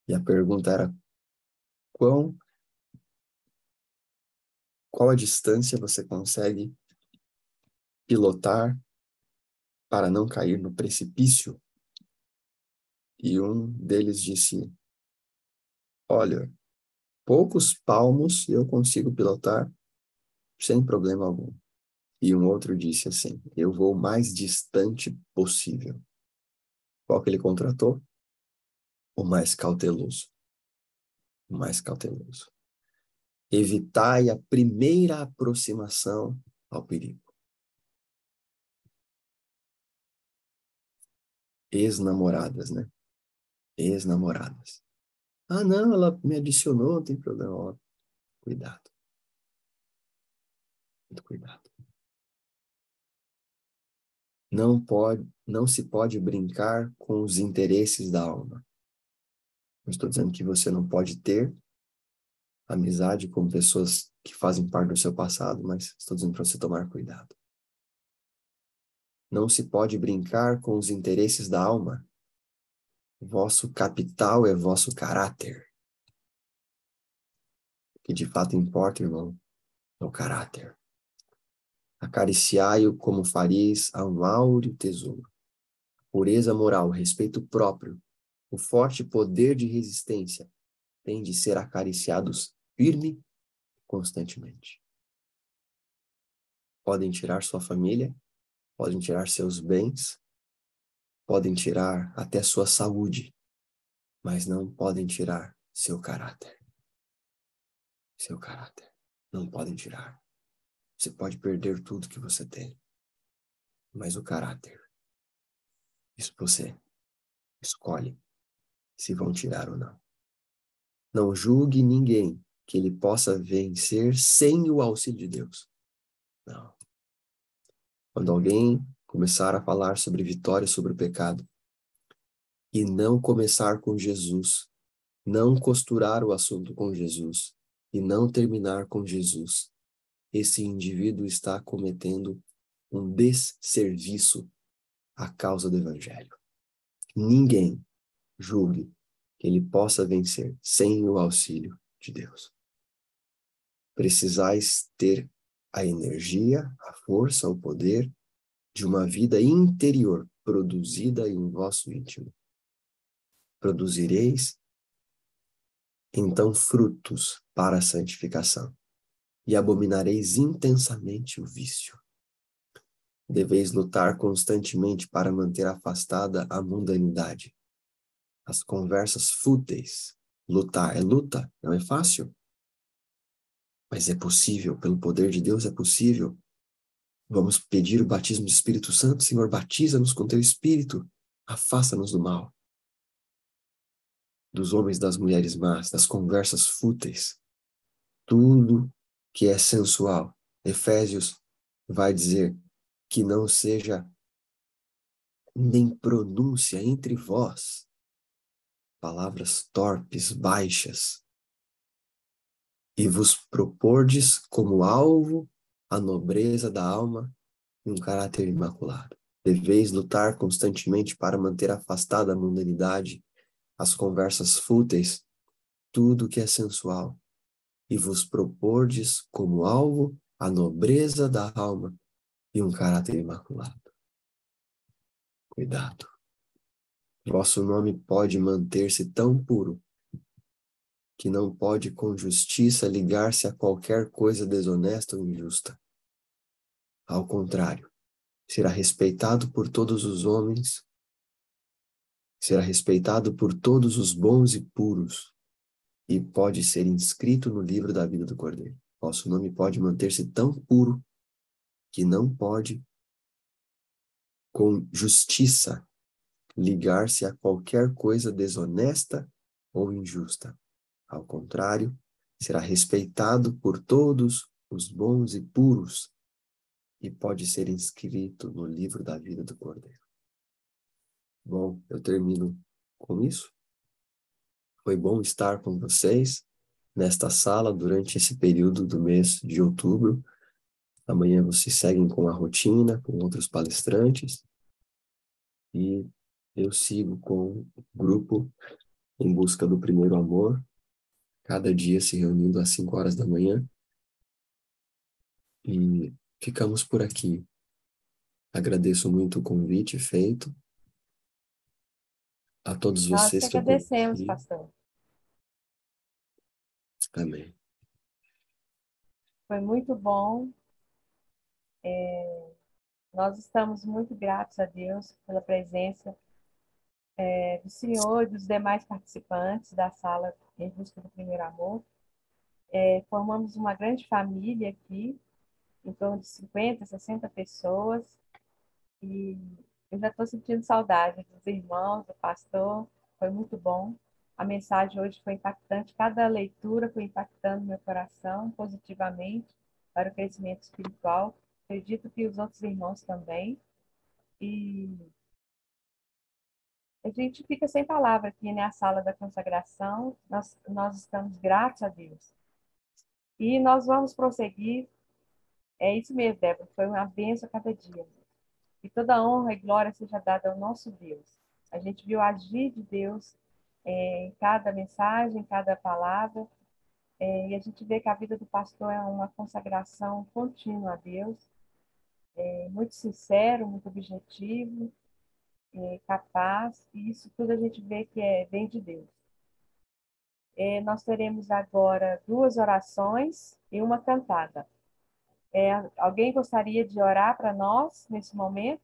E a pergunta era: qual a distância você consegue pilotar para não cair no precipício? E um deles disse: olha, poucos palmos eu consigo pilotar sem problema algum. E um outro disse assim: eu vou o mais distante possível. Qual que ele contratou? O mais cauteloso. O mais cauteloso. Evitai a primeira aproximação ao perigo. Ex-namoradas, né? Ex-namoradas. Ah, não, ela me adicionou, não tem problema. Ó, cuidado. Muito cuidado. Não se pode brincar com os interesses da alma. Não estou dizendo que você não pode ter amizade com pessoas que fazem parte do seu passado, mas estou dizendo para você tomar cuidado. Não se pode brincar com os interesses da alma. Vosso capital é vosso caráter. O que de fato importa, irmão, é o caráter. Acariciai-o como fareis a um áureo tesouro. Pureza moral, respeito próprio, o forte poder de resistência tem de ser acariciados firme constantemente. Podem tirar sua família, podem tirar seus bens, podem tirar até sua saúde, mas não podem tirar seu caráter. Seu caráter. Não podem tirar. Você pode perder tudo que você tem, mas o caráter, isso você escolhe se vão tirar ou não. Não julgue ninguém que ele possa vencer sem o auxílio de Deus. Não. Quando alguém começar a falar sobre vitória sobre o pecado e não começar com Jesus, não costurar o assunto com Jesus e não terminar com Jesus, esse indivíduo está cometendo um desserviço à causa do Evangelho. Ninguém julgue que ele possa vencer sem o auxílio de Deus. Precisais ter a energia, a força, o poder de uma vida interior produzida em vosso íntimo. Produzireis, então, frutos para a santificação e abominareis intensamente o vício. Deveis lutar constantemente para manter afastada a mundanidade, as conversas fúteis. Lutar é luta, não é fácil. Mas é possível, pelo poder de Deus é possível. Vamos pedir o batismo do Espírito Santo. Senhor, batiza-nos com teu Espírito. Afasta-nos do mal. Dos homens, das mulheres más, das conversas fúteis. Tudo que é sensual. Efésios vai dizer que não seja nem pronúncia entre vós palavras torpes, baixas, e vos propordes como alvo a nobreza da alma e um caráter imaculado. Deveis lutar constantemente para manter afastada a mundanidade, as conversas fúteis, tudo que é sensual, e vos propordes como alvo a nobreza da alma e um caráter imaculado. Cuidado. Vosso nome pode manter-se tão puro que não pode com justiça ligar-se a qualquer coisa desonesta ou injusta. Ao contrário, será respeitado por todos os homens, será respeitado por todos os bons e puros, e pode ser inscrito no livro da vida do Cordeiro. Vosso nome pode manter-se tão puro que não pode, com justiça, ligar-se a qualquer coisa desonesta ou injusta. Ao contrário, será respeitado por todos os bons e puros e pode ser inscrito no livro da vida do Cordeiro. Bom, eu termino com isso. Foi bom estar com vocês nesta sala durante esse período do mês de outubro. Amanhã vocês seguem com a rotina, com outros palestrantes. E eu sigo com o grupo Em Busca do Primeiro Amor, cada dia se reunindo às 5 horas da manhã. E ficamos por aqui. Agradeço muito o convite feito. A todos Nós vocês que que eu agradecemos, conheci. pastor. Amém. Foi muito bom. Nós estamos muito gratos a Deus pela presença do senhor e dos demais participantes da sala Em Busca do Primeiro Amor. Formamos uma grande família aqui, em torno de 50, 60 pessoas, e eu já estou sentindo saudade dos irmãos, do pastor, foi muito bom. A mensagem hoje foi impactante, cada leitura foi impactando meu coração positivamente para o crescimento espiritual. Acredito que os outros irmãos também. E a gente fica sem palavra aqui, né? A sala da consagração. Nós estamos gratos a Deus. E nós vamos prosseguir. É isso mesmo, Débora. Foi uma bênção a cada dia. E toda honra e glória seja dada ao nosso Deus. A gente viu agir de Deus em cada mensagem, em cada palavra. E a gente vê que a vida do pastor é uma consagração contínua a Deus. Muito sincero, muito objetivo, capaz. E isso tudo a gente vê que vem de Deus. Nós teremos agora 2 orações e uma cantada. Alguém gostaria de orar para nós nesse momento?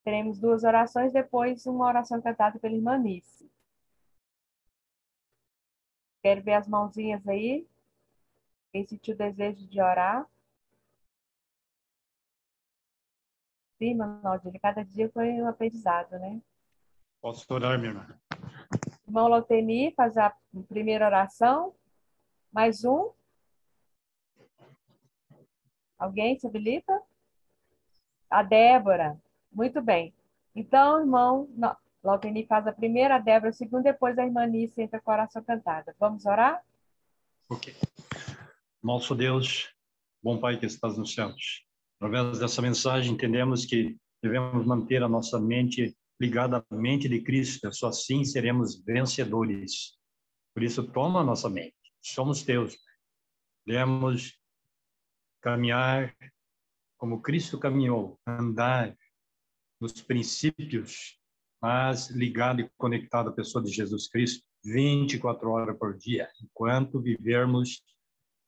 Teremos 2 orações, depois uma oração cantada pela irmã Nice. Quero ver as mãozinhas aí. Quem sentiu o desejo de orar? Sim, irmã Naldine, cada dia foi um aprendizado, né? Posso orar, minha irmã? Irmão Lauteni, faz a primeira oração. Mais um. Alguém se habilita? A Débora. Muito bem. Então, irmão Lauteni faz a primeira, a Débora a segunda, depois a irmã Nice entra com a oração cantada. Vamos orar? Ok. Nosso Deus, bom Pai que estás nos céus, através dessa mensagem entendemos que devemos manter a nossa mente ligada à mente de Cristo, só assim seremos vencedores. Por isso, toma a nossa mente. Somos teus. Devemos caminhar como Cristo caminhou, andar nos princípios, mas ligado e conectado à pessoa de Jesus Cristo 24 horas por dia, enquanto vivermos,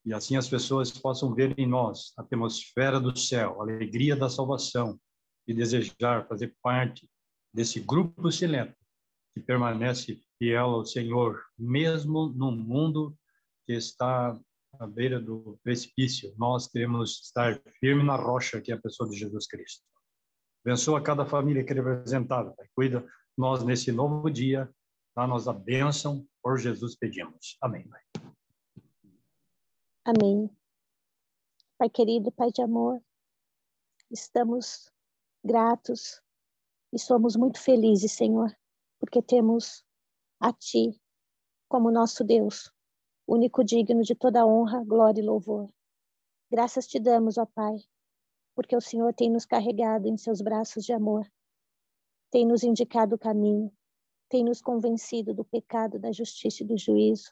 e assim as pessoas possam ver em nós a atmosfera do céu, a alegria da salvação, e desejar fazer parte desse grupo seleto que permanece fiel ao Senhor, mesmo num mundo que está à beira do precipício. Nós queremos estar firme na rocha, que é a pessoa de Jesus Cristo. Abençoa cada família que é representada, Pai. Cuida nós nesse novo dia, dá-nos a bênção, por Jesus pedimos. Amém, Pai. Amém. Pai querido, Pai de amor, estamos gratos e somos muito felizes, Senhor, porque temos a Ti como nosso Deus, único digno de toda honra, glória e louvor. Graças te damos, ó Pai, porque o Senhor tem nos carregado em seus braços de amor, tem nos indicado o caminho, tem nos convencido do pecado, da justiça e do juízo,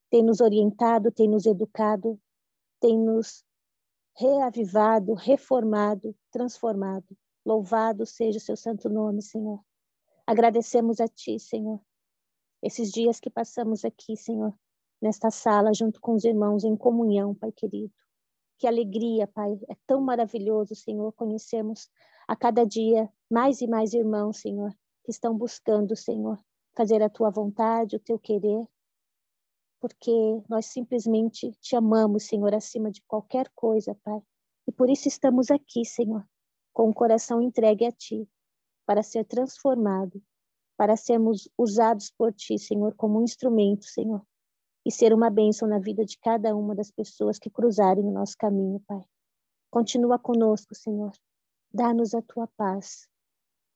tem nos orientado, tem nos educado, tem nos reavivado, reformado, transformado. Louvado seja o seu santo nome, Senhor. Agradecemos a Ti, Senhor, esses dias que passamos aqui, Senhor, nesta sala, junto com os irmãos, em comunhão, Pai querido. Que alegria, Pai, é tão maravilhoso, Senhor, conhecermos a cada dia mais e mais irmãos, Senhor, que estão buscando, Senhor, fazer a Tua vontade, o Teu querer, porque nós simplesmente Te amamos, Senhor, acima de qualquer coisa, Pai. E por isso estamos aqui, Senhor, com o coração entregue a Ti, para ser transformado, para sermos usados por Ti, Senhor, como um instrumento, Senhor, e ser uma bênção na vida de cada uma das pessoas que cruzarem o nosso caminho, Pai. Continua conosco, Senhor. Dá-nos a Tua paz.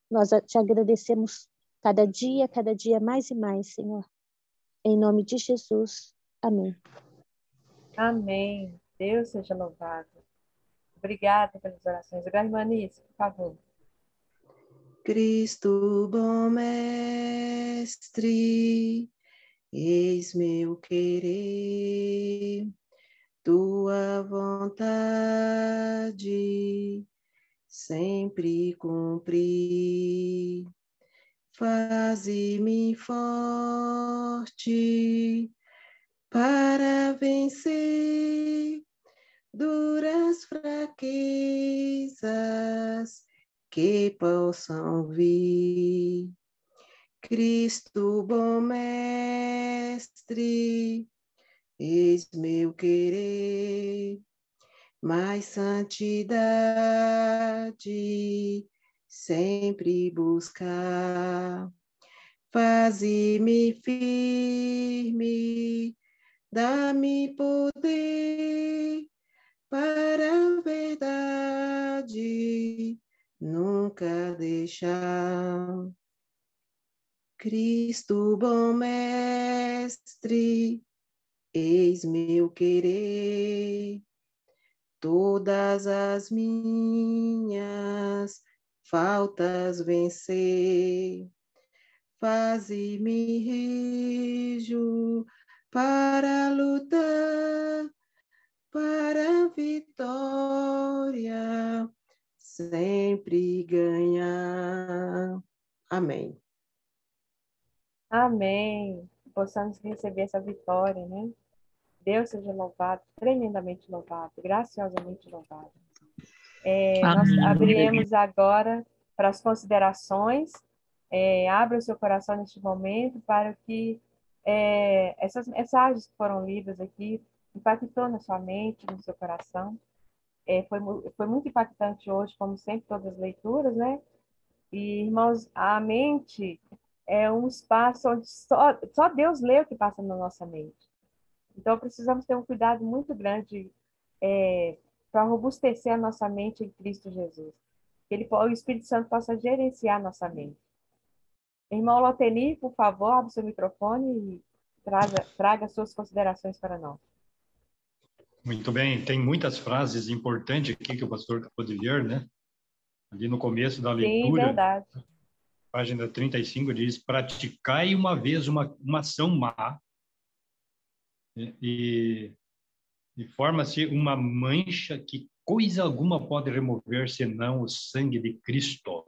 Nós Te agradecemos cada dia mais e mais, Senhor. Em nome de Jesus. Amém. Amém. Deus seja louvado. Obrigada pelas orações. Agora, irmã Anísia, por favor. Cristo, bom mestre, eis meu querer, tua vontade sempre cumprir. Faze-me forte para vencer duras fraquezas que possam vir. Cristo, bom mestre, eis meu querer, mais santidade sempre buscar. Faze-me firme, dá-me poder para a verdade nunca deixar. Cristo, bom mestre, eis meu querer, todas as minhas faltas vencer. Faze-me rijo para lutar, para a vitória sempre ganhar. Amém. Amém. Possamos receber essa vitória, né? Deus seja louvado, tremendamente louvado, graciosamente louvado. Nós Amém. abriremos agora para as considerações. Abra o seu coração neste momento para que essas mensagens que foram lidas aqui impactou na sua mente, no seu coração. Foi muito impactante hoje, como sempre, todas as leituras, né? E, irmãos, a mente é um espaço onde só Deus lê o que passa na nossa mente. Então, precisamos ter um cuidado muito grande para robustecer a nossa mente em Cristo Jesus. Que o Espírito Santo possa gerenciar a nossa mente. Irmão Loteni, por favor, abra o seu microfone e traga suas considerações para nós. Muito bem, tem muitas frases importantes aqui que o pastor acabou de ver, né? Ali no começo da Sim, leitura, verdade. página 35, diz: praticai uma vez uma ação má e forma-se uma mancha que coisa alguma pode remover, senão o sangue de Cristo.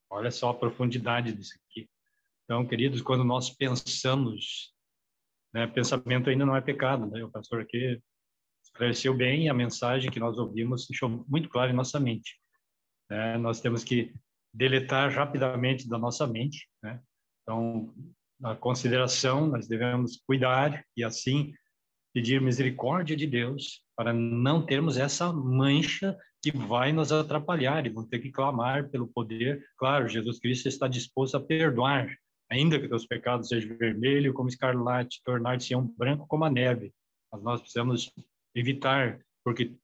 Olha só a profundidade disso aqui. Então, queridos, quando nós pensamos, né, pensamento ainda não é pecado, né? O pastor aqui esclareceu bem a mensagem que nós ouvimos, deixou muito claro em nossa mente. Né? Nós temos que deletar rapidamente da nossa mente, né? Então, na consideração, nós devemos cuidar e assim pedir misericórdia de Deus para não termos essa mancha que vai nos atrapalhar e vamos ter que clamar pelo poder. Claro, Jesus Cristo está disposto a perdoar, ainda que teus pecados sejam vermelhos como escarlate, tornar-se-ão branco como a neve. Mas nós precisamos evitar, porque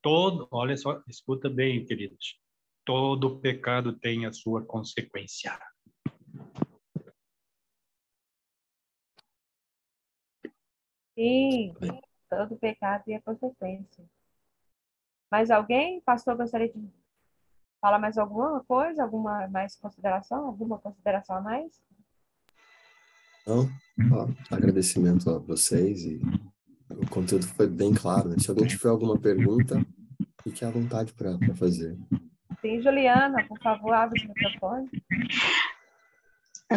olha só, escuta bem, queridos, todo pecado tem a sua consequência. Sim, todo pecado e a consequência. Mais alguém? Pastor, gostaria de Fala mais alguma coisa? Alguma mais consideração? Alguma consideração a mais? Não, ó, agradecimento a vocês e o conteúdo foi bem claro, né? Se alguém tiver alguma pergunta, fique à vontade para fazer. Sim, Juliana, por favor, abre o microfone.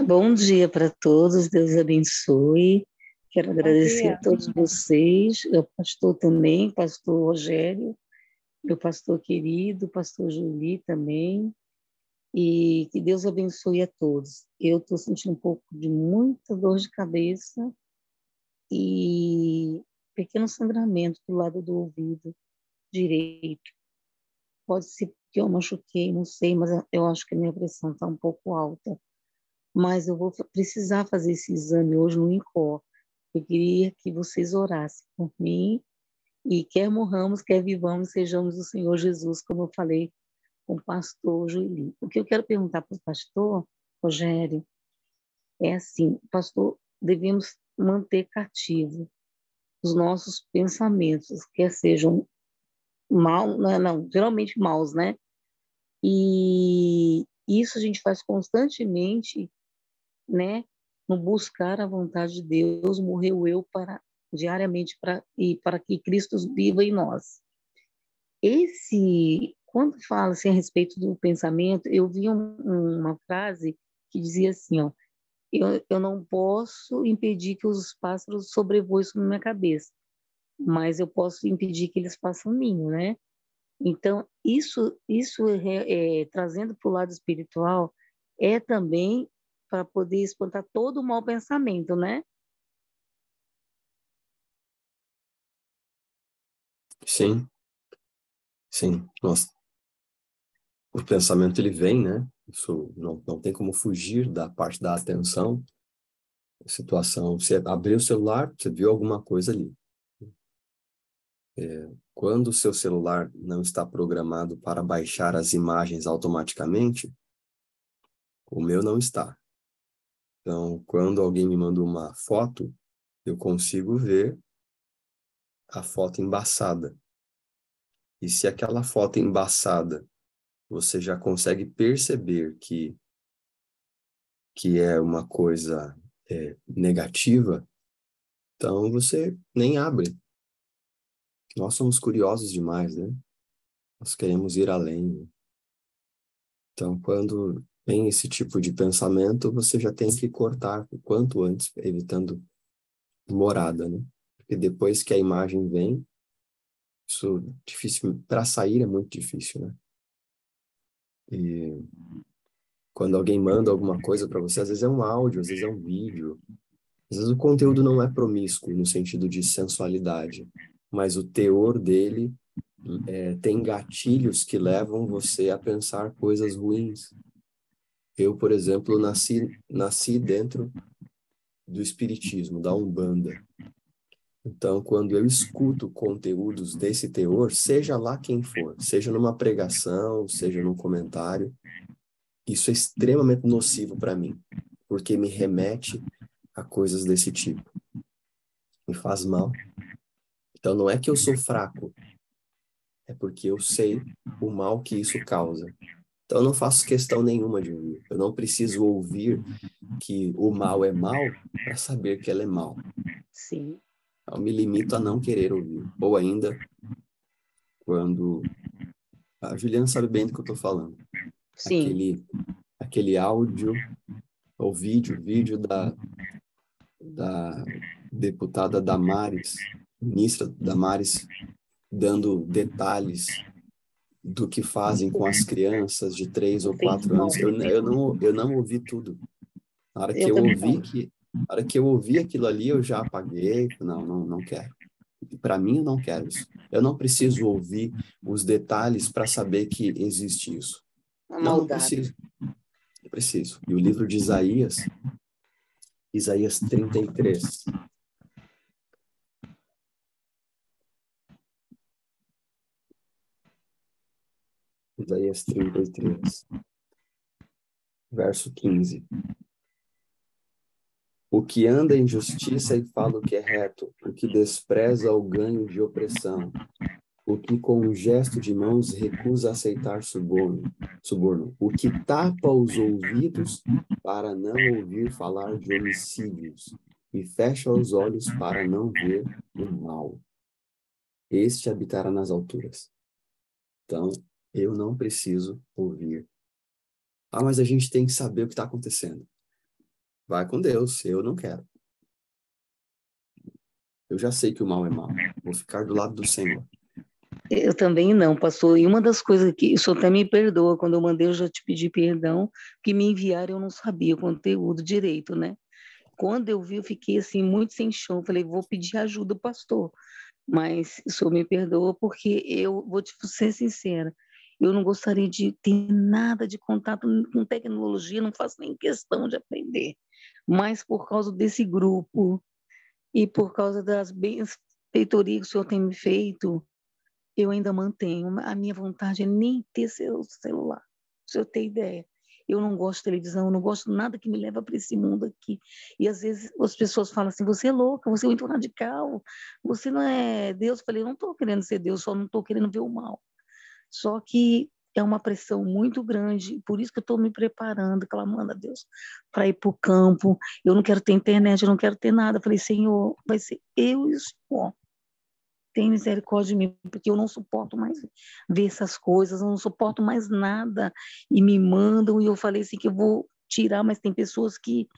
Bom dia para todos, Deus abençoe. Quero agradecer a todos vocês, o pastor também, pastor Rogério, meu pastor querido, pastor Juli também, e que Deus abençoe a todos. Eu estou sentindo um pouco de muita dor de cabeça e pequeno sangramento do lado do ouvido direito. Pode ser que eu machuquei, não sei, mas eu acho que a minha pressão está um pouco alta. Mas eu vou precisar fazer esse exame hoje no INCOR. Eu queria que vocês orassem por mim e quer morramos, quer vivamos, sejamos o Senhor Jesus, como eu falei com o pastor Julie. O que eu quero perguntar para o pastor Rogério é assim, pastor, devemos manter cativo os nossos pensamentos, quer sejam mal, não, geralmente maus, né? E isso a gente faz constantemente, né? No buscar a vontade de Deus, morreu eu diariamente para que Cristo viva em nós. Quando fala-se a respeito do pensamento, eu vi uma frase que dizia assim, ó, eu não posso impedir que os pássaros sobrevoem sobre minha cabeça, mas eu posso impedir que eles façam ninho, né? Então, isso trazendo para o lado espiritual, é também para poder espantar todo o mau pensamento, né? Sim, sim. Nossa, o pensamento ele vem, né? Isso não tem como fugir da parte da atenção. A situação, você abriu o celular, você viu alguma coisa ali. Quando o seu celular não está programado para baixar as imagens automaticamente, o meu não está. Então, quando alguém me manda uma foto, eu consigo ver a foto embaçada. E se aquela foto embaçada, você já consegue perceber que é uma coisa negativa, então você nem abre. Nós somos curiosos demais, né? Nós queremos ir além, né? Então, quando vem esse tipo de pensamento, você já tem que cortar o quanto antes, evitando morada, né? Porque depois que a imagem vem, isso difícil, para sair é muito difícil, né? E quando alguém manda alguma coisa para você, às vezes é um áudio, às vezes é um vídeo, às vezes o conteúdo não é promíscuo no sentido de sensualidade, mas o teor dele tem gatilhos que levam você a pensar coisas ruins. Eu, por exemplo, nasci dentro do espiritismo, da Umbanda. Então, quando eu escuto conteúdos desse teor, seja lá quem for, seja numa pregação, seja num comentário, isso é extremamente nocivo para mim, porque me remete a coisas desse tipo. Me faz mal. Então, não é que eu sou fraco, é porque eu sei o mal que isso causa. Então, eu não faço questão nenhuma de ouvir. Eu não preciso ouvir que o mal é mal para saber que ela é mal. Sim. Eu me limito a não querer ouvir. Ou ainda, quando... A Juliana sabe bem do que eu estou falando. Sim. Aquele áudio, ou vídeo da deputada Damares, ministra Damares, dando detalhes do que fazem com as crianças de 3 ou 4 anos. Eu não ouvi tudo. Na hora que eu ouvi aquilo ali, eu já apaguei. Não quero. Para mim, eu não quero isso. Eu não preciso ouvir os detalhes para saber que existe isso. Não preciso. Eu preciso. E o livro de Isaías 33. Isaías 33, verso 15. O que anda em justiça e fala o que é reto, o que despreza o ganho de opressão, o que com um gesto de mãos recusa aceitar suborno, o que tapa os ouvidos para não ouvir falar de homicídios e fecha os olhos para não ver o mal. Este habitará nas alturas. Então, eu não preciso ouvir. Ah, mas a gente tem que saber o que está acontecendo. Vai com Deus, eu não quero. Eu já sei que o mal é mal. Vou ficar do lado do Senhor. Eu também não, pastor. E uma das coisas que o senhor até me perdoa, quando eu mandei, eu já te pedi perdão, que me enviaram, eu não sabia o conteúdo direito, né? Quando eu vi, eu fiquei assim, muito sem chão. Falei, vou pedir ajuda, pastor. Mas o senhor me perdoa, porque eu vou te ser sincera. Eu não gostaria de ter nada de contato com tecnologia, não faço nem questão de aprender. Mas por causa desse grupo e por causa das benfeitorias que o senhor tem me feito, eu ainda mantenho. A minha vontade é nem ter celular, se eu ter ideia. Eu não gosto de televisão, eu não gosto de nada que me leva para esse mundo aqui. E às vezes as pessoas falam assim, você é louca, você é muito radical, você não é Deus. Eu falei, eu não estou querendo ser Deus, só não estou querendo ver o mal. Só que é uma pressão muito grande, por isso que eu estou me preparando, clamando a Deus para ir para o campo. Eu não quero ter internet, eu não quero ter nada. Eu falei, Senhor, vai ser eu e o Senhor. Tem misericórdia de mim, porque eu não suporto mais ver essas coisas, eu não suporto mais nada. E me mandam, e eu falei assim que eu vou tirar, mas tem pessoas que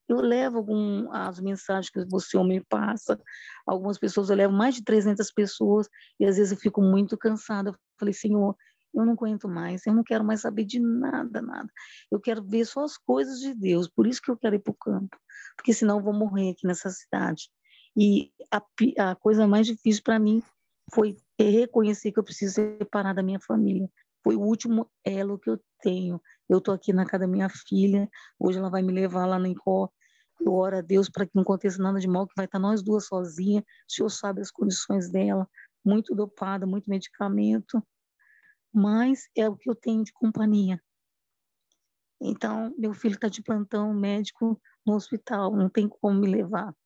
eu levo as mensagens que você me passa, algumas pessoas, eu levo mais de 300 pessoas, e às vezes eu fico muito cansada. Eu falei, Senhor, eu não aguento mais, eu não quero mais saber de nada, nada. Eu quero ver só as coisas de Deus, por isso que eu quero ir para o campo, porque senão eu vou morrer aqui nessa cidade. E a coisa mais difícil para mim foi reconhecer que eu preciso separar da minha família. Foi o último elo que eu tenho. Eu estou aqui na casa da minha filha, hoje ela vai me levar lá no Incó. Eu oro a Deus para que não aconteça nada de mal, que vai estar nós duas sozinhas. O Senhor sabe as condições dela, muito dopada, muito medicamento, mas é o que eu tenho de companhia. Então, meu filho está de plantão médico no hospital, não tem como me levar.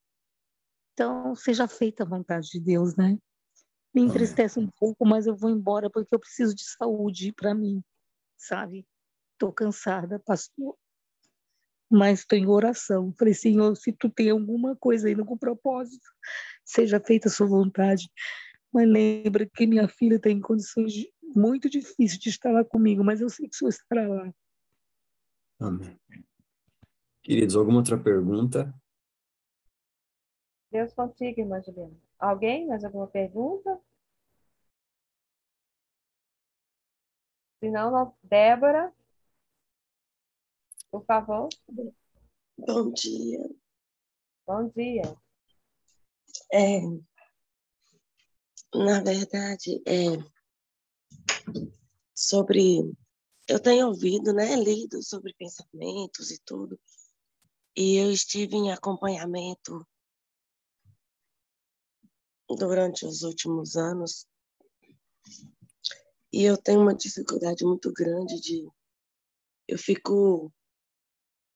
Então, seja feita a vontade de Deus, né? Me entristece um pouco, mas eu vou embora porque eu preciso de saúde para mim, sabe? Estou cansada, pastor, mas estou em oração. Falei, Senhor, se tu tem alguma coisa aí com propósito, seja feita a sua vontade. Mas lembra que minha filha está em condições muito difíceis de estar lá comigo, mas eu sei que o Senhor estará lá. Amém. Queridos, alguma outra pergunta? Deus contigo, irmã Juliana. Alguém? Mais alguma pergunta? Se não, Débora, por favor. Bom dia. Bom dia. Na verdade, sobre... Eu tenho ouvido, né, lido sobre pensamentos e tudo, e eu estive em acompanhamento durante os últimos anos, e eu tenho uma dificuldade muito grande eu fico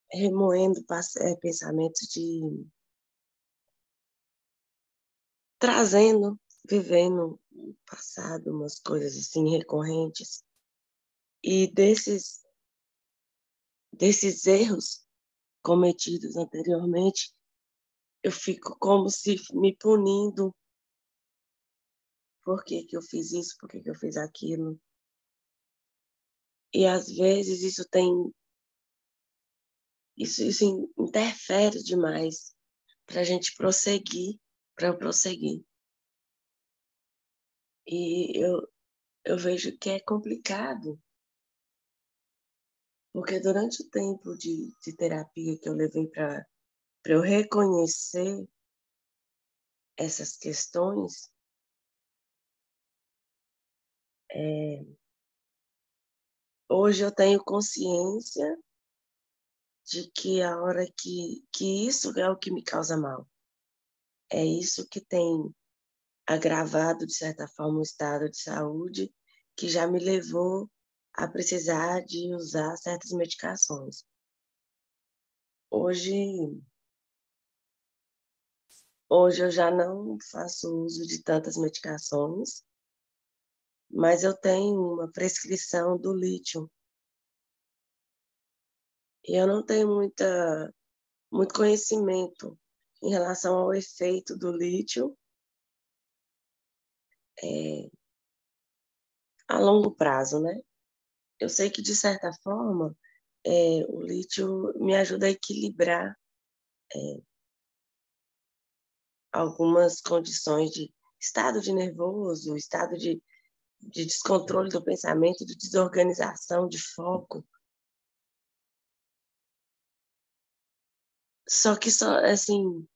remoendo pensamentos trazendo, vivendo o passado, umas coisas assim recorrentes, e desses erros cometidos anteriormente, eu fico como se me punindo. Por que que eu fiz isso? Por que que eu fiz aquilo? E às vezes isso interfere demais para a gente prosseguir, para eu prosseguir. E eu vejo que é complicado, porque durante o tempo de terapia que eu levei para eu reconhecer essas questões, hoje eu tenho consciência de que a hora que isso é o que me causa mal. É isso que tem agravado, de certa forma, o estado de saúde, que já me levou a precisar de usar certas medicações. Hoje eu já não faço uso de tantas medicações, mas eu tenho uma prescrição do lítio. E eu não tenho muito conhecimento em relação ao efeito do lítio a longo prazo, né? Eu sei que, de certa forma, o lítio me ajuda a equilibrar algumas condições de estado de nervoso, estado de descontrole do pensamento, de desorganização, de foco. Só que, assim,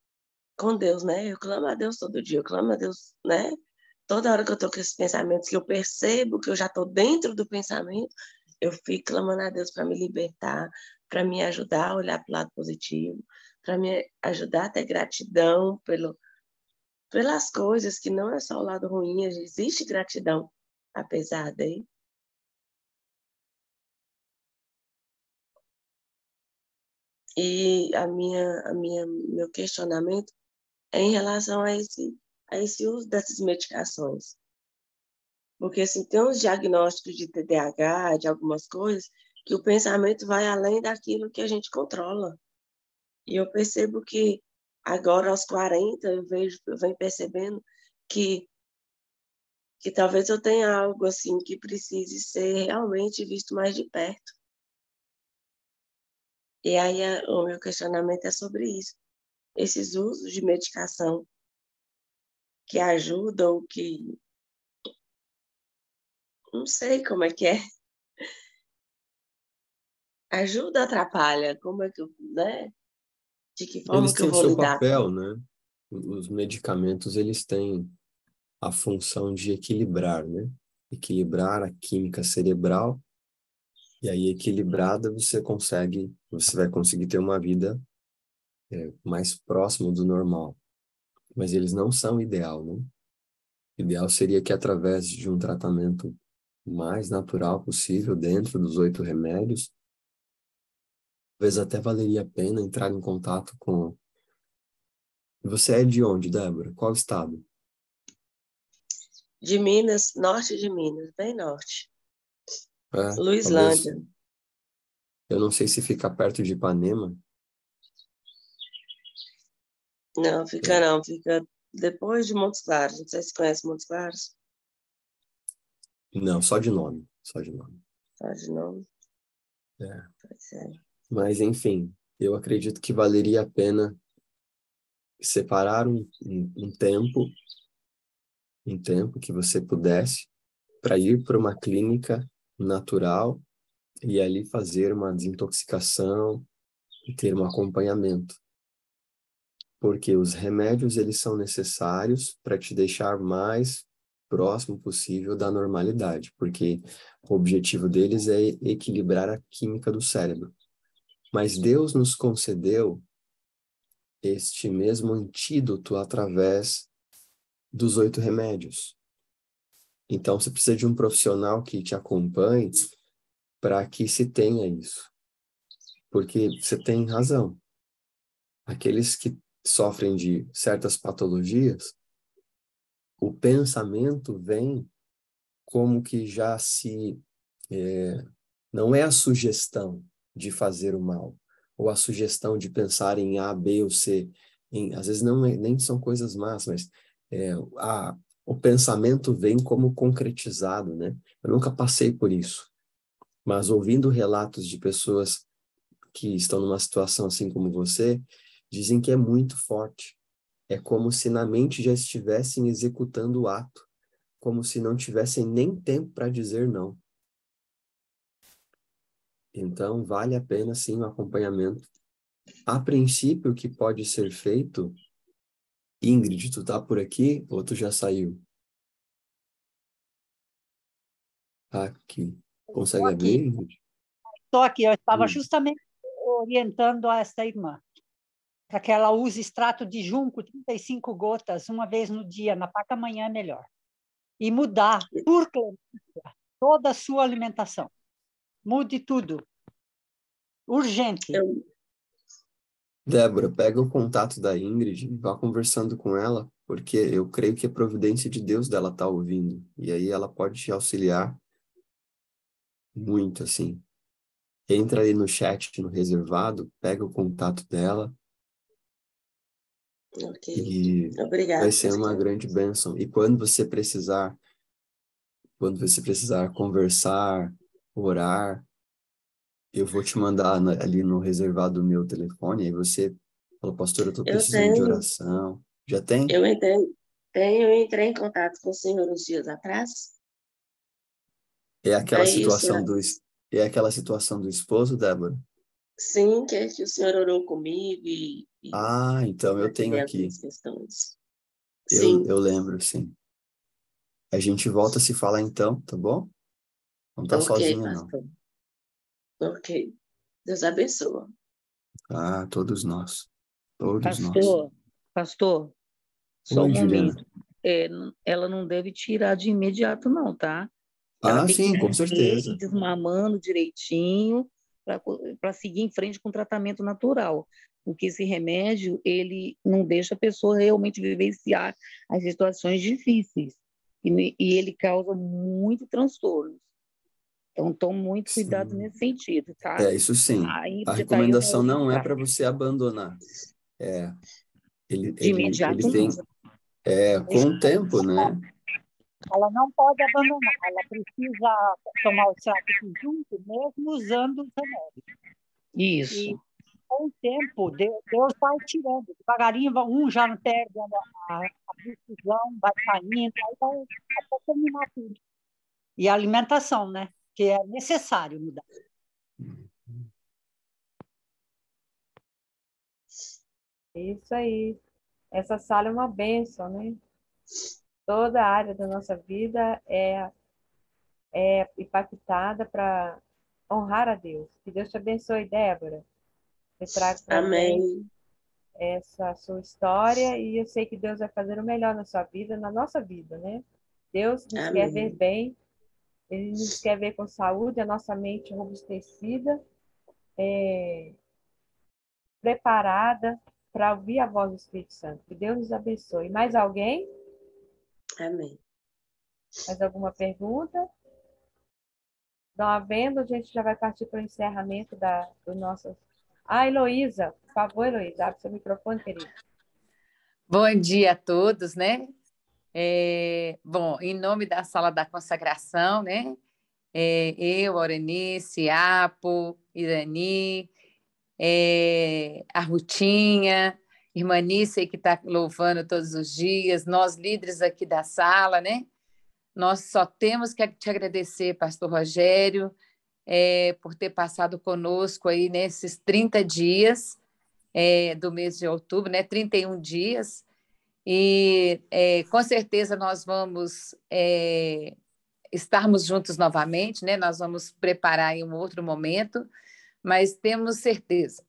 com Deus, né? Eu clamo a Deus todo dia, eu clamo a Deus, né? Toda hora que eu estou com esses pensamentos, que eu percebo que eu já estou dentro do pensamento, eu fico clamando a Deus para me libertar, para me ajudar a olhar para o lado positivo, para me ajudar a ter gratidão pelas coisas, que não é só o lado ruim, existe gratidão, apesar daí. E meu questionamento é em relação a esse uso dessas medicações. Porque, assim, tem uns diagnósticos de TDAH, de algumas coisas, que o pensamento vai além daquilo que a gente controla. E eu percebo que agora, aos 40, eu venho percebendo que talvez eu tenha algo assim que precise ser realmente visto mais de perto. E aí o meu questionamento é sobre isso. Esses usos de medicação que ajudam, que... Não sei como é que é. Ajuda ou atrapalha? Como é que eu... né? De que forma Eles que eu têm o vou seu lidar com papel, isso? né? Os medicamentos, eles têm a função de equilibrar, né? Equilibrar a química cerebral, e aí equilibrada você vai conseguir ter uma vida mais próxima do normal. Mas eles não são ideal, né? O ideal seria que, através de um tratamento mais natural possível, dentro dos 8 remédios, talvez até valeria a pena entrar em contato com... Você é de onde, Débora? Qual estado? De Minas, norte de Minas, bem norte. Talvez... Luislândia. Eu não sei se fica perto de Ipanema. Não, fica não. Fica depois de Montes Claros. Não sei se conhece Montes Claros. Não, só de nome. Só de nome. Só de nome. É. Pois é. Mas, enfim, eu acredito que valeria a pena separar um tempo que você pudesse para ir para uma clínica natural e ali fazer uma desintoxicação e ter um acompanhamento. Porque os remédios, eles são necessários para te deixar mais próximo possível da normalidade, porque o objetivo deles é equilibrar a química do cérebro. Mas Deus nos concedeu este mesmo antídoto através dos 8 remédios. Então, você precisa de um profissional que te acompanhe para que se tenha isso. Porque você tem razão. Aqueles que sofrem de certas patologias, o pensamento vem como que já não é a sugestão de fazer o mal, ou a sugestão de pensar em A, B ou C. Às vezes nem são coisas más, mas o pensamento vem como concretizado, né? Eu nunca passei por isso, mas ouvindo relatos de pessoas que estão numa situação assim como você, dizem que é muito forte. É como se na mente já estivessem executando o ato, como se não tivessem nem tempo para dizer não. Então, vale a pena, sim, o acompanhamento. A princípio, o que pode ser feito... Ingrid, tu tá por aqui ou tu já saiu? Aqui. Consegue abrir, Ingrid? Estou aqui, eu estava justamente orientando a esta irmã, para que ela use extrato de junco, 35 gotas, uma vez no dia, na parte da manhã é melhor. E mudar, por clemência, toda a sua alimentação. Mude tudo. Urgente. Débora, pega o contato da Ingrid e vá conversando com ela, porque eu creio que é providência de Deus dela estar ouvindo. E aí ela pode te auxiliar muito, assim. Entra aí no chat, no reservado, pega o contato dela Ok. e vai Obrigada, ser uma pastor. grande bênção. E quando você precisar conversar, orar, eu vou te mandar ali no reservado o meu telefone, aí você fala, pastor, eu estou Eu precisando de tenho, oração. Já tem? eu entrei em contato com o senhor uns dias atrás. É aquela Aí o situação senhor, é aquela situação do esposo, Débora? sim, que o senhor orou comigo e Ah, então eu tenho compartilhei aqui. algumas questões. Eu Sim, lembro, sim. A gente volta a se falar então, tá bom? Não tá ok, sozinha, não. pastor. Ok. Deus abençoe. Ah, todos nós. Todos nós. Pastor, só um Oi, Juliana. momento. Ela não deve tirar de imediato, não, tá? Ela Ah, tem que sim, com comer e certeza. desmamando direitinho para seguir em frente com o tratamento natural. Porque esse remédio, ele não deixa a pessoa realmente vivenciar as situações difíceis. E ele causa muito transtorno. Então, tome muito cuidado Sim. nesse sentido, tá? É, isso sim. A A Ingrid está aí no recomendação outro não é para slide. você abandonar. É, De ele imediato, não. tem, com o tempo, né? Ela não pode abandonar, ela precisa tomar o extrato de junto, mesmo usando os remédios. Isso. E com o tempo, Deus vai tirando. Devagarinho, um já não perde a precisão, vai saindo, aí vai até terminar tudo. E a alimentação, né? Que é necessário mudar. Isso aí. Essa sala é uma bênção, né? Toda a área da nossa vida é impactada para honrar a Deus. Que Deus te abençoe, Débora. Você traga para a gente Amém. essa sua história e eu sei que Deus vai fazer o melhor na sua vida, na nossa vida, né? Deus nos quer ver Amém. bem, Ele nos quer ver com saúde, a nossa mente robustecida, preparada para ouvir a voz do Espírito Santo. Que Deus nos abençoe. Mais alguém? Amém. Mais alguma pergunta? Não havendo, a gente já vai partir para o encerramento do nosso. Ah, Heloísa, por favor, Heloísa, abre seu microfone, querida. Bom dia a todos, né? Bom, em nome da Sala da Consagração, né? Eu, Aurenice, Apo, Irani, a Rutinha, irmã Nícia, que está louvando todos os dias, nós líderes aqui da sala, né? Nós só temos que te agradecer, pastor Rogério, por ter passado conosco aí nesses 30 dias do mês de outubro, né? 31 dias. E com certeza nós vamos estarmos juntos novamente, né? Nós vamos preparar em um outro momento, mas temos certeza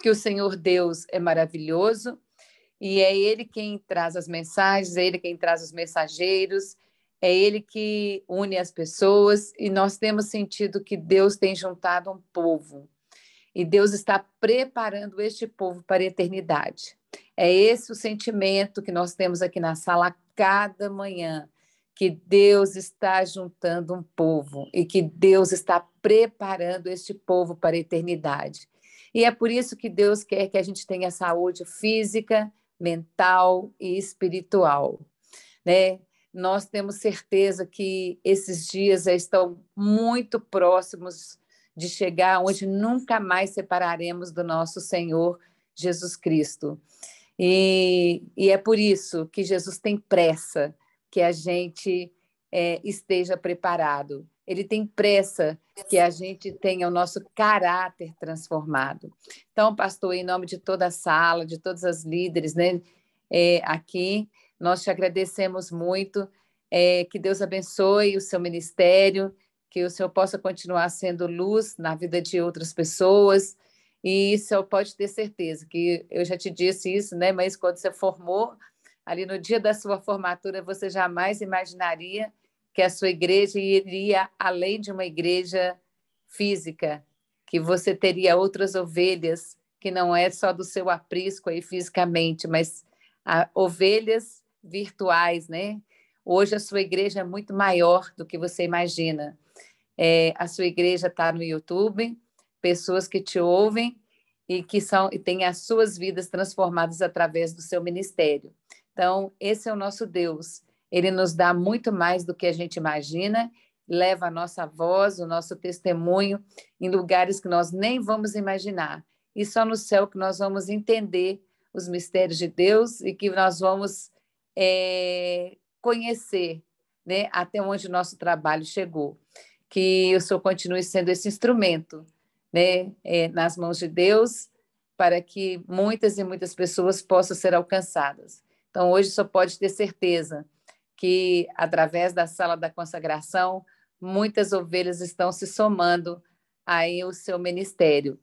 que o Senhor Deus é maravilhoso e é Ele quem traz as mensagens, é Ele quem traz os mensageiros, é Ele que une as pessoas e nós temos sentido que Deus tem juntado um povo e Deus está preparando este povo para a eternidade. É esse o sentimento que nós temos aqui na sala a cada manhã, que Deus está juntando um povo e que Deus está preparando este povo para a eternidade. E é por isso que Deus quer que a gente tenha saúde física, mental e espiritual, né? Nós temos certeza que esses dias já estão muito próximos de chegar onde nunca mais separaremos do nosso Senhor Jesus Cristo. E é por isso que Jesus tem pressa que a gente esteja preparado. Ele tem pressa que a gente tenha o nosso caráter transformado. Então, pastor, em nome de toda a sala, de todas as líderes, né, aqui, nós te agradecemos muito. Que Deus abençoe o seu ministério, que o Senhor possa continuar sendo luz na vida de outras pessoas. E isso pode ter certeza, que eu já te disse isso, né? Mas quando você formou, ali no dia da sua formatura, você jamais imaginaria que a sua igreja iria além de uma igreja física, que você teria outras ovelhas que não é só do seu aprisco aí fisicamente, mas ovelhas virtuais, né? Hoje a sua igreja é muito maior do que você imagina. A sua igreja está no YouTube, pessoas que te ouvem e têm as suas vidas transformadas através do seu ministério. Então, esse é o nosso Deus. Ele nos dá muito mais do que a gente imagina, leva a nossa voz, o nosso testemunho em lugares que nós nem vamos imaginar. E só no céu que nós vamos entender os mistérios de Deus e que nós vamos conhecer, né, até onde o nosso trabalho chegou. Que o Senhor continue sendo esse instrumento, né, nas mãos de Deus, para que muitas e muitas pessoas possam ser alcançadas. Então, hoje só pode ter certeza que, através da sala da consagração, muitas ovelhas estão se somando aí ao seu ministério.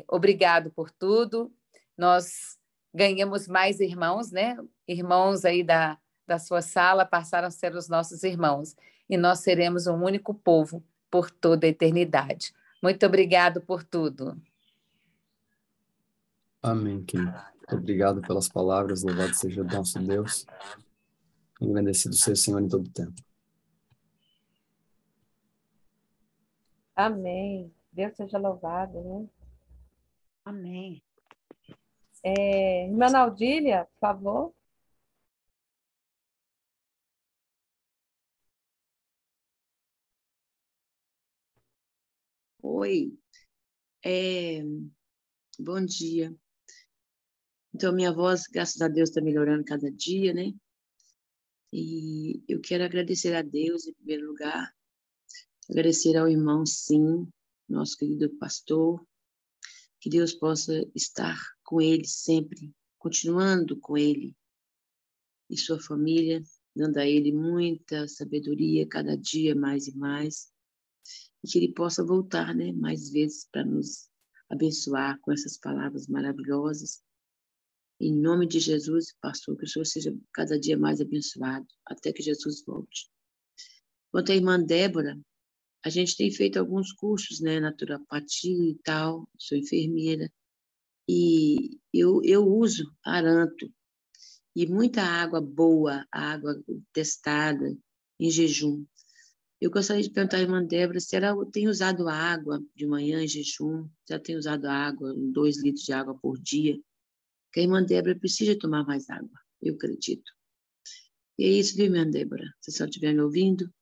Obrigado por tudo. Nós ganhamos mais irmãos, né? Irmãos aí da sua sala passaram a ser os nossos irmãos. E nós seremos um único povo por toda a eternidade. Muito obrigado por tudo. Amém, querido. Obrigado pelas palavras, louvado seja o nosso Deus. Engrandecido seja o Senhor em todo o tempo. Amém. Deus seja louvado, né? Amém. Irmã Naudília, por favor. Oi, bom dia. Então, minha voz, graças a Deus, está melhorando cada dia, né? E eu quero agradecer a Deus, em primeiro lugar, agradecer ao irmão, sim, nosso querido pastor, que Deus possa estar com ele sempre, continuando com ele e sua família, dando a ele muita sabedoria, cada dia mais e mais, e que ele possa voltar, né, mais vezes para nos abençoar com essas palavras maravilhosas. Em nome de Jesus, pastor, que o Senhor seja cada dia mais abençoado, até que Jesus volte. Quanto à irmã Débora, a gente tem feito alguns cursos, né, naturopatia e tal, sou enfermeira, e eu uso aranto, e muita água boa, água testada, em jejum. Eu gostaria de perguntar à irmã Débora se ela tem usado água de manhã em jejum, se ela tem usado água, 2 litros de água por dia, que a irmã Débora precisa tomar mais água, eu acredito. E é isso, viu, irmã Débora? Se você estiver me ouvindo,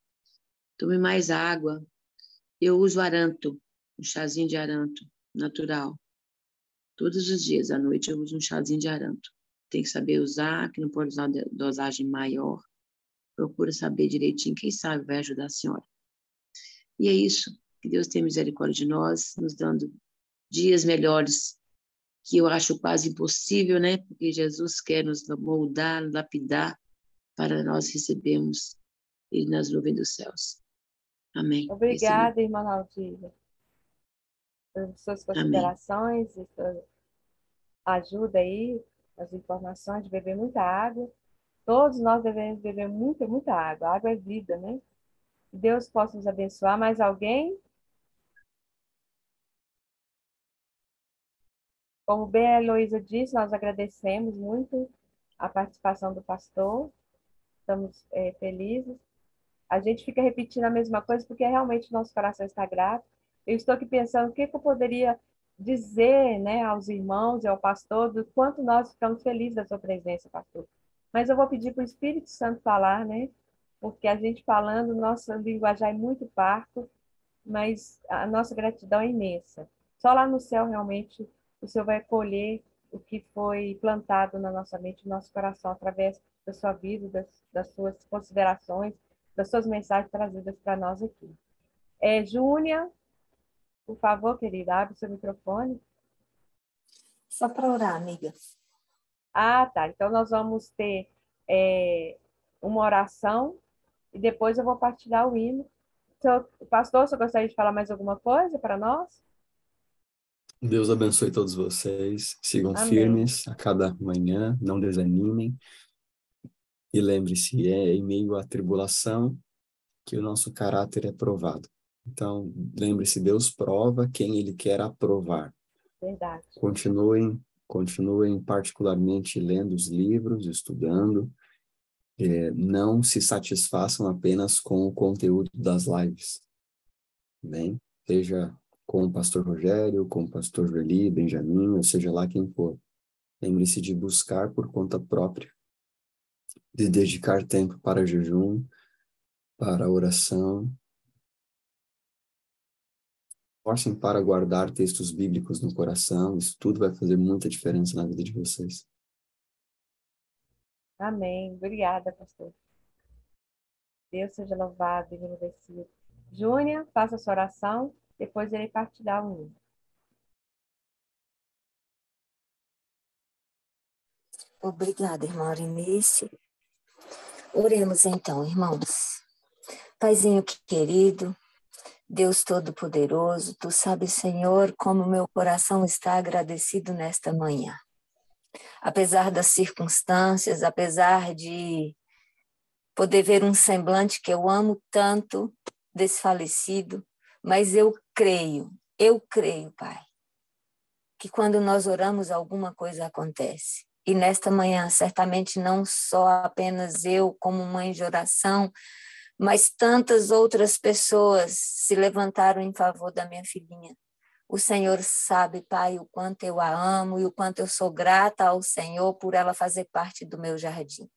tome mais água. Eu uso aranto, um chazinho de aranto, natural. Todos os dias, à noite, eu uso um chazinho de aranto. Tem que saber usar, que não pode usar dosagem maior. Procura saber direitinho, quem sabe vai ajudar a senhora. E é isso, que Deus tenha misericórdia de nós, nos dando dias melhores, que eu acho quase impossível, né? Porque Jesus quer nos moldar, lapidar, para nós recebermos Ele nas nuvens dos céus. Amém. Obrigada, irmã Naudília, por suas considerações e sua ajuda aí, as informações de beber muita água. Todos nós devemos beber muita, muita água. A água é vida, né? Que Deus possa nos abençoar. Mais alguém? Como bem a Heloísa disse, nós agradecemos muito a participação do pastor. Estamos felizes. A gente fica repetindo a mesma coisa porque realmente nosso coração está grato. Eu estou aqui pensando o que eu poderia dizer, né, aos irmãos e ao pastor do quanto nós ficamos felizes da sua presença, pastor. Mas eu vou pedir para o Espírito Santo falar, né? Porque a gente falando, nossa linguajar é muito parco, mas a nossa gratidão é imensa. Só lá no céu, realmente, o Senhor vai colher o que foi plantado na nossa mente, no nosso coração, através da sua vida, das suas considerações, das suas mensagens trazidas para nós aqui. Júnia, por favor, querida, abre o seu microfone. Só para orar, amiga. Ah, tá. Então, nós vamos ter uma oração e depois eu vou partilhar o hino. Pastor, você gostaria de falar mais alguma coisa para nós? Deus abençoe todos vocês. Sigam Amém. firmes a cada manhã, não desanimem. E lembre-se, é em meio à tribulação que o nosso caráter é provado. Então, lembre-se, Deus prova quem Ele quer aprovar. Verdade. Continuem particularmente lendo os livros, estudando. Não se satisfaçam apenas com o conteúdo das lives. Bem, seja com o pastor Rogério, com o pastor Verli, Benjamin, ou seja lá quem for. Lembre-se de buscar por conta própria, de dedicar tempo para jejum, para oração. Forcem para guardar textos bíblicos no coração. Isso tudo vai fazer muita diferença na vida de vocês. Amém. Obrigada, pastor. Deus seja louvado e agradecido. Júnia, faça a sua oração, depois irei partilhar o hino. Obrigada, irmã Aurinice. Oremos então, irmãos. Paizinho querido, Deus Todo-Poderoso, Tu sabes, Senhor, como meu coração está agradecido nesta manhã. Apesar das circunstâncias, apesar de poder ver um semblante que eu amo tanto, desfalecido, mas eu creio, Pai, que quando nós oramos alguma coisa acontece. E nesta manhã, certamente não só apenas eu como mãe de oração, mas tantas outras pessoas se levantaram em favor da minha filhinha. O Senhor sabe, Pai, o quanto eu a amo e o quanto eu sou grata ao Senhor por ela fazer parte do meu jardim.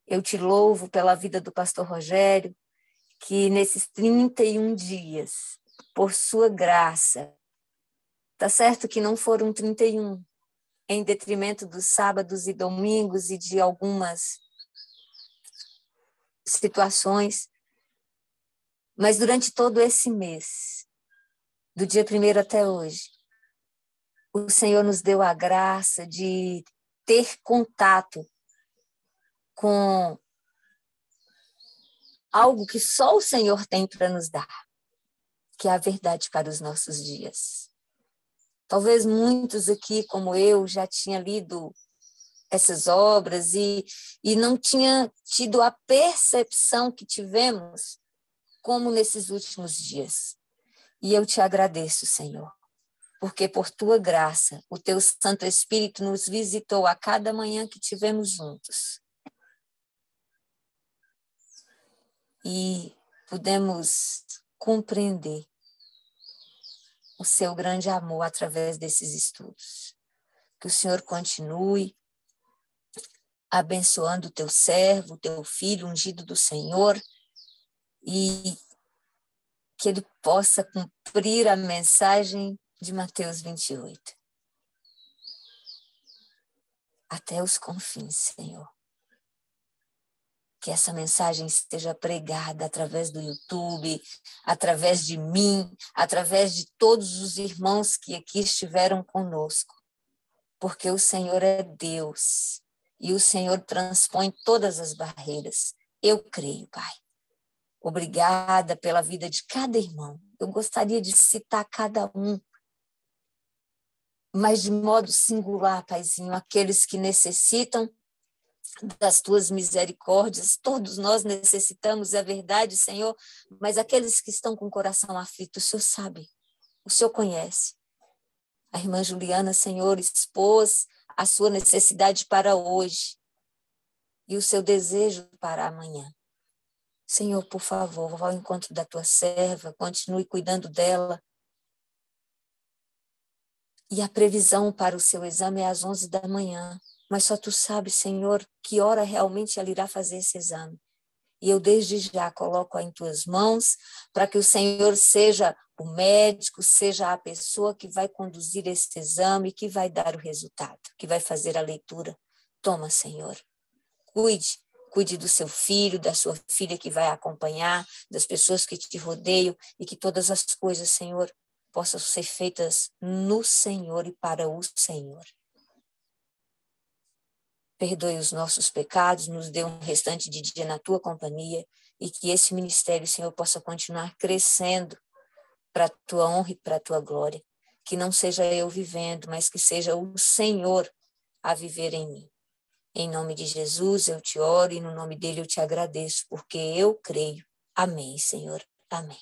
Eu te louvo pela vida do pastor Rogério, que nesses 31 dias, por sua graça, tá certo que não foram 31, em detrimento dos sábados e domingos e de algumas situações, mas durante todo esse mês, do dia 1º até hoje, o Senhor nos deu a graça de ter contato com algo que só o Senhor tem para nos dar, que é a verdade para os nossos dias. Talvez muitos aqui, como eu, já tinha lido essas obras e não tinha tido a percepção que tivemos como nesses últimos dias. E eu te agradeço, Senhor, porque por tua graça, o teu Santo Espírito nos visitou a cada manhã que tivemos juntos. E pudemos compreender o seu grande amor através desses estudos. Que o Senhor continue abençoando o teu servo, o teu filho ungido do Senhor, e que ele possa cumprir a mensagem de Mateus 28. Até os confins, Senhor. Que essa mensagem seja pregada através do YouTube, através de mim, através de todos os irmãos que aqui estiveram conosco. Porque o Senhor é Deus e o Senhor transpõe todas as barreiras. Eu creio, Pai. Obrigada pela vida de cada irmão. Eu gostaria de citar cada um, mas de modo singular, Paizinho, aqueles que necessitam das tuas misericórdias. Todos nós necessitamos, é verdade, Senhor, mas aqueles que estão com o coração aflito, o Senhor sabe, o Senhor conhece. A irmã Juliana, Senhor, expôs a sua necessidade para hoje e o seu desejo para amanhã. Senhor, por favor, vá ao encontro da tua serva, continue cuidando dela. E a previsão para o seu exame é às 11 da manhã. Mas só tu sabes, Senhor, que hora realmente ela irá fazer esse exame. E eu desde já coloco-a em tuas mãos para que o Senhor seja o médico, seja a pessoa que vai conduzir esse exame, que vai dar o resultado, que vai fazer a leitura. Toma, Senhor, cuide do seu filho, da sua filha que vai acompanhar, das pessoas que te rodeiam e que todas as coisas, Senhor, possam ser feitas no Senhor e para o Senhor. Perdoe os nossos pecados, nos dê um restante de dia na tua companhia e que esse ministério, Senhor, possa continuar crescendo para a tua honra e para a tua glória. Que não seja eu vivendo, mas que seja o Senhor a viver em mim. Em nome de Jesus eu te oro e no nome dele eu te agradeço, porque eu creio. Amém, Senhor. Amém.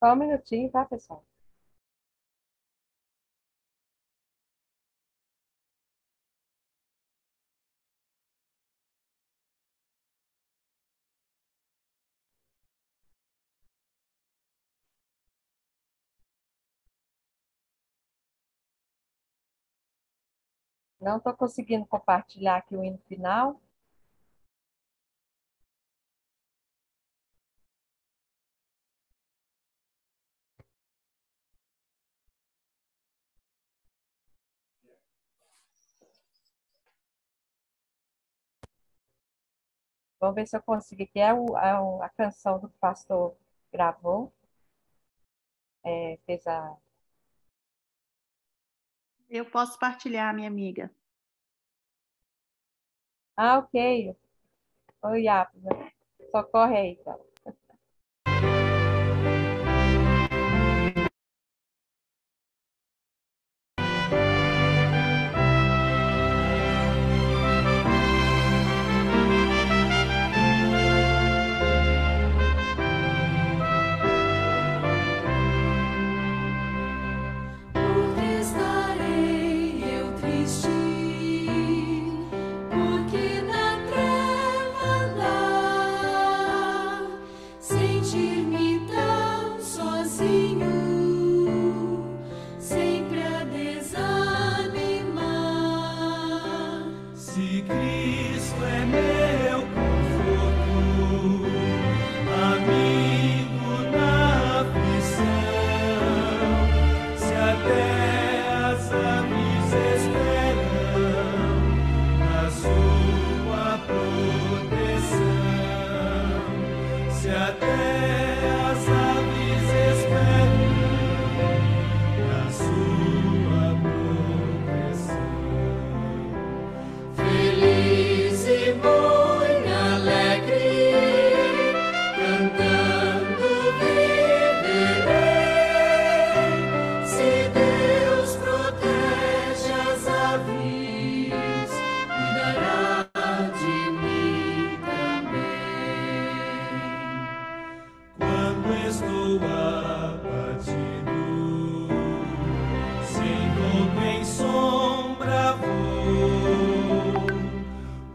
Só um minutinho, tá, pessoal? Não estou conseguindo compartilhar aqui o hino final. Vamos ver se eu consigo aqui. A canção do pastor gravou. Fez a... Eu posso partilhar, minha amiga. Ah, ok. Oi, Apos. Socorre aí, então. Porque na treva andar, sentir-me tão sozinho, sempre a desanimar. Se Cristo é meu conforto, amigo na aflição, se até as aves esperam na sua proteção, se até as aves esperam na sua proteção. Feliz e muito alegre, cantando viverei. Se Deus protege as aves, cuidará de mim também. Quando estou abatido, sem roupa em sombra vou,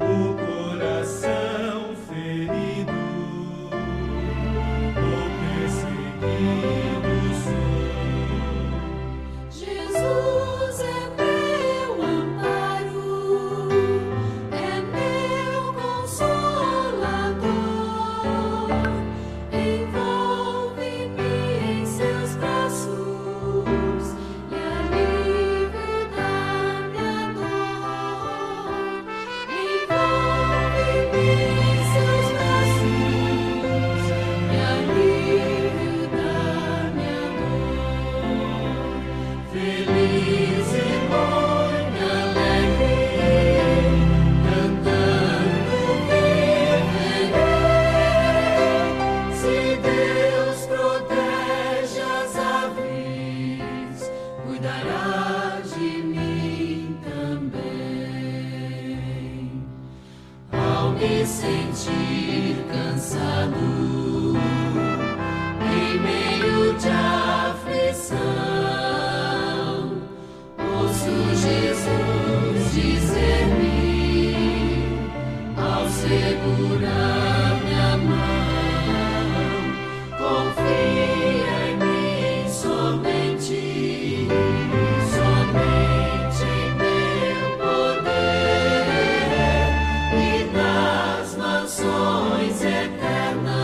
o coração ferido, ou perseguido sou. Jesus é meu amparo, é meu consolador, envolve-me em seus braços e alívio da minha dor. Envolve-me em seus braços e alívio da minha dor. Feliz e muito alegre, cantando viverei. Se Deus protege as aves, cuidará de mim também. Ao me sentir cansado, em meio de aflição, ouço Jesus dizer-me, ao segurar minha mão, confia em mim somente, somente em meu poder, e nas mansões eternas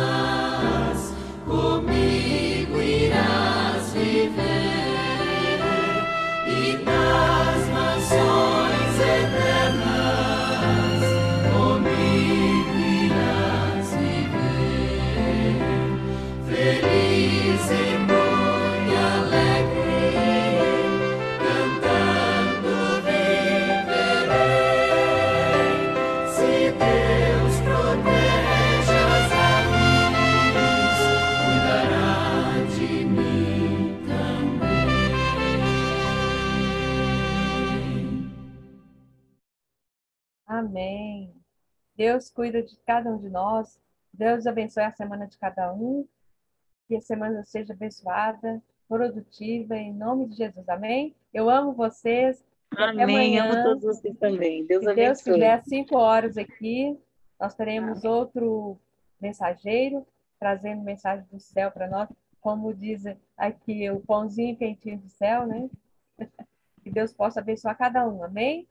comigo irás viver, e nas mansões eternas comigo irás viver. Feliz e muito alegre, cantando viverei. Se Deus protege as aves, cuidará de mim também. Amém. Deus cuida de cada um de nós. Deus abençoe a semana de cada um. Que a semana seja abençoada, produtiva, em nome de Jesus. Amém? Eu amo vocês. E até Amém. Amo amanhã. todos vocês também. Deus Se Deus abençoe. quiser, às 5 horas aqui, nós teremos outro mensageiro trazendo mensagem do céu para nós. Como diz aqui, o pãozinho quentinho do céu, né? Que Deus possa abençoar cada um. Amém?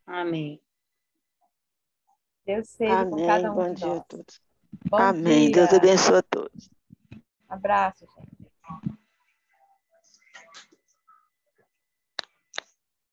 Amém. Deus seja com Amém. cada um Bom de dia a nós. todos. Bom Amém. dia. Deus abençoe a todos. Abraço, gente.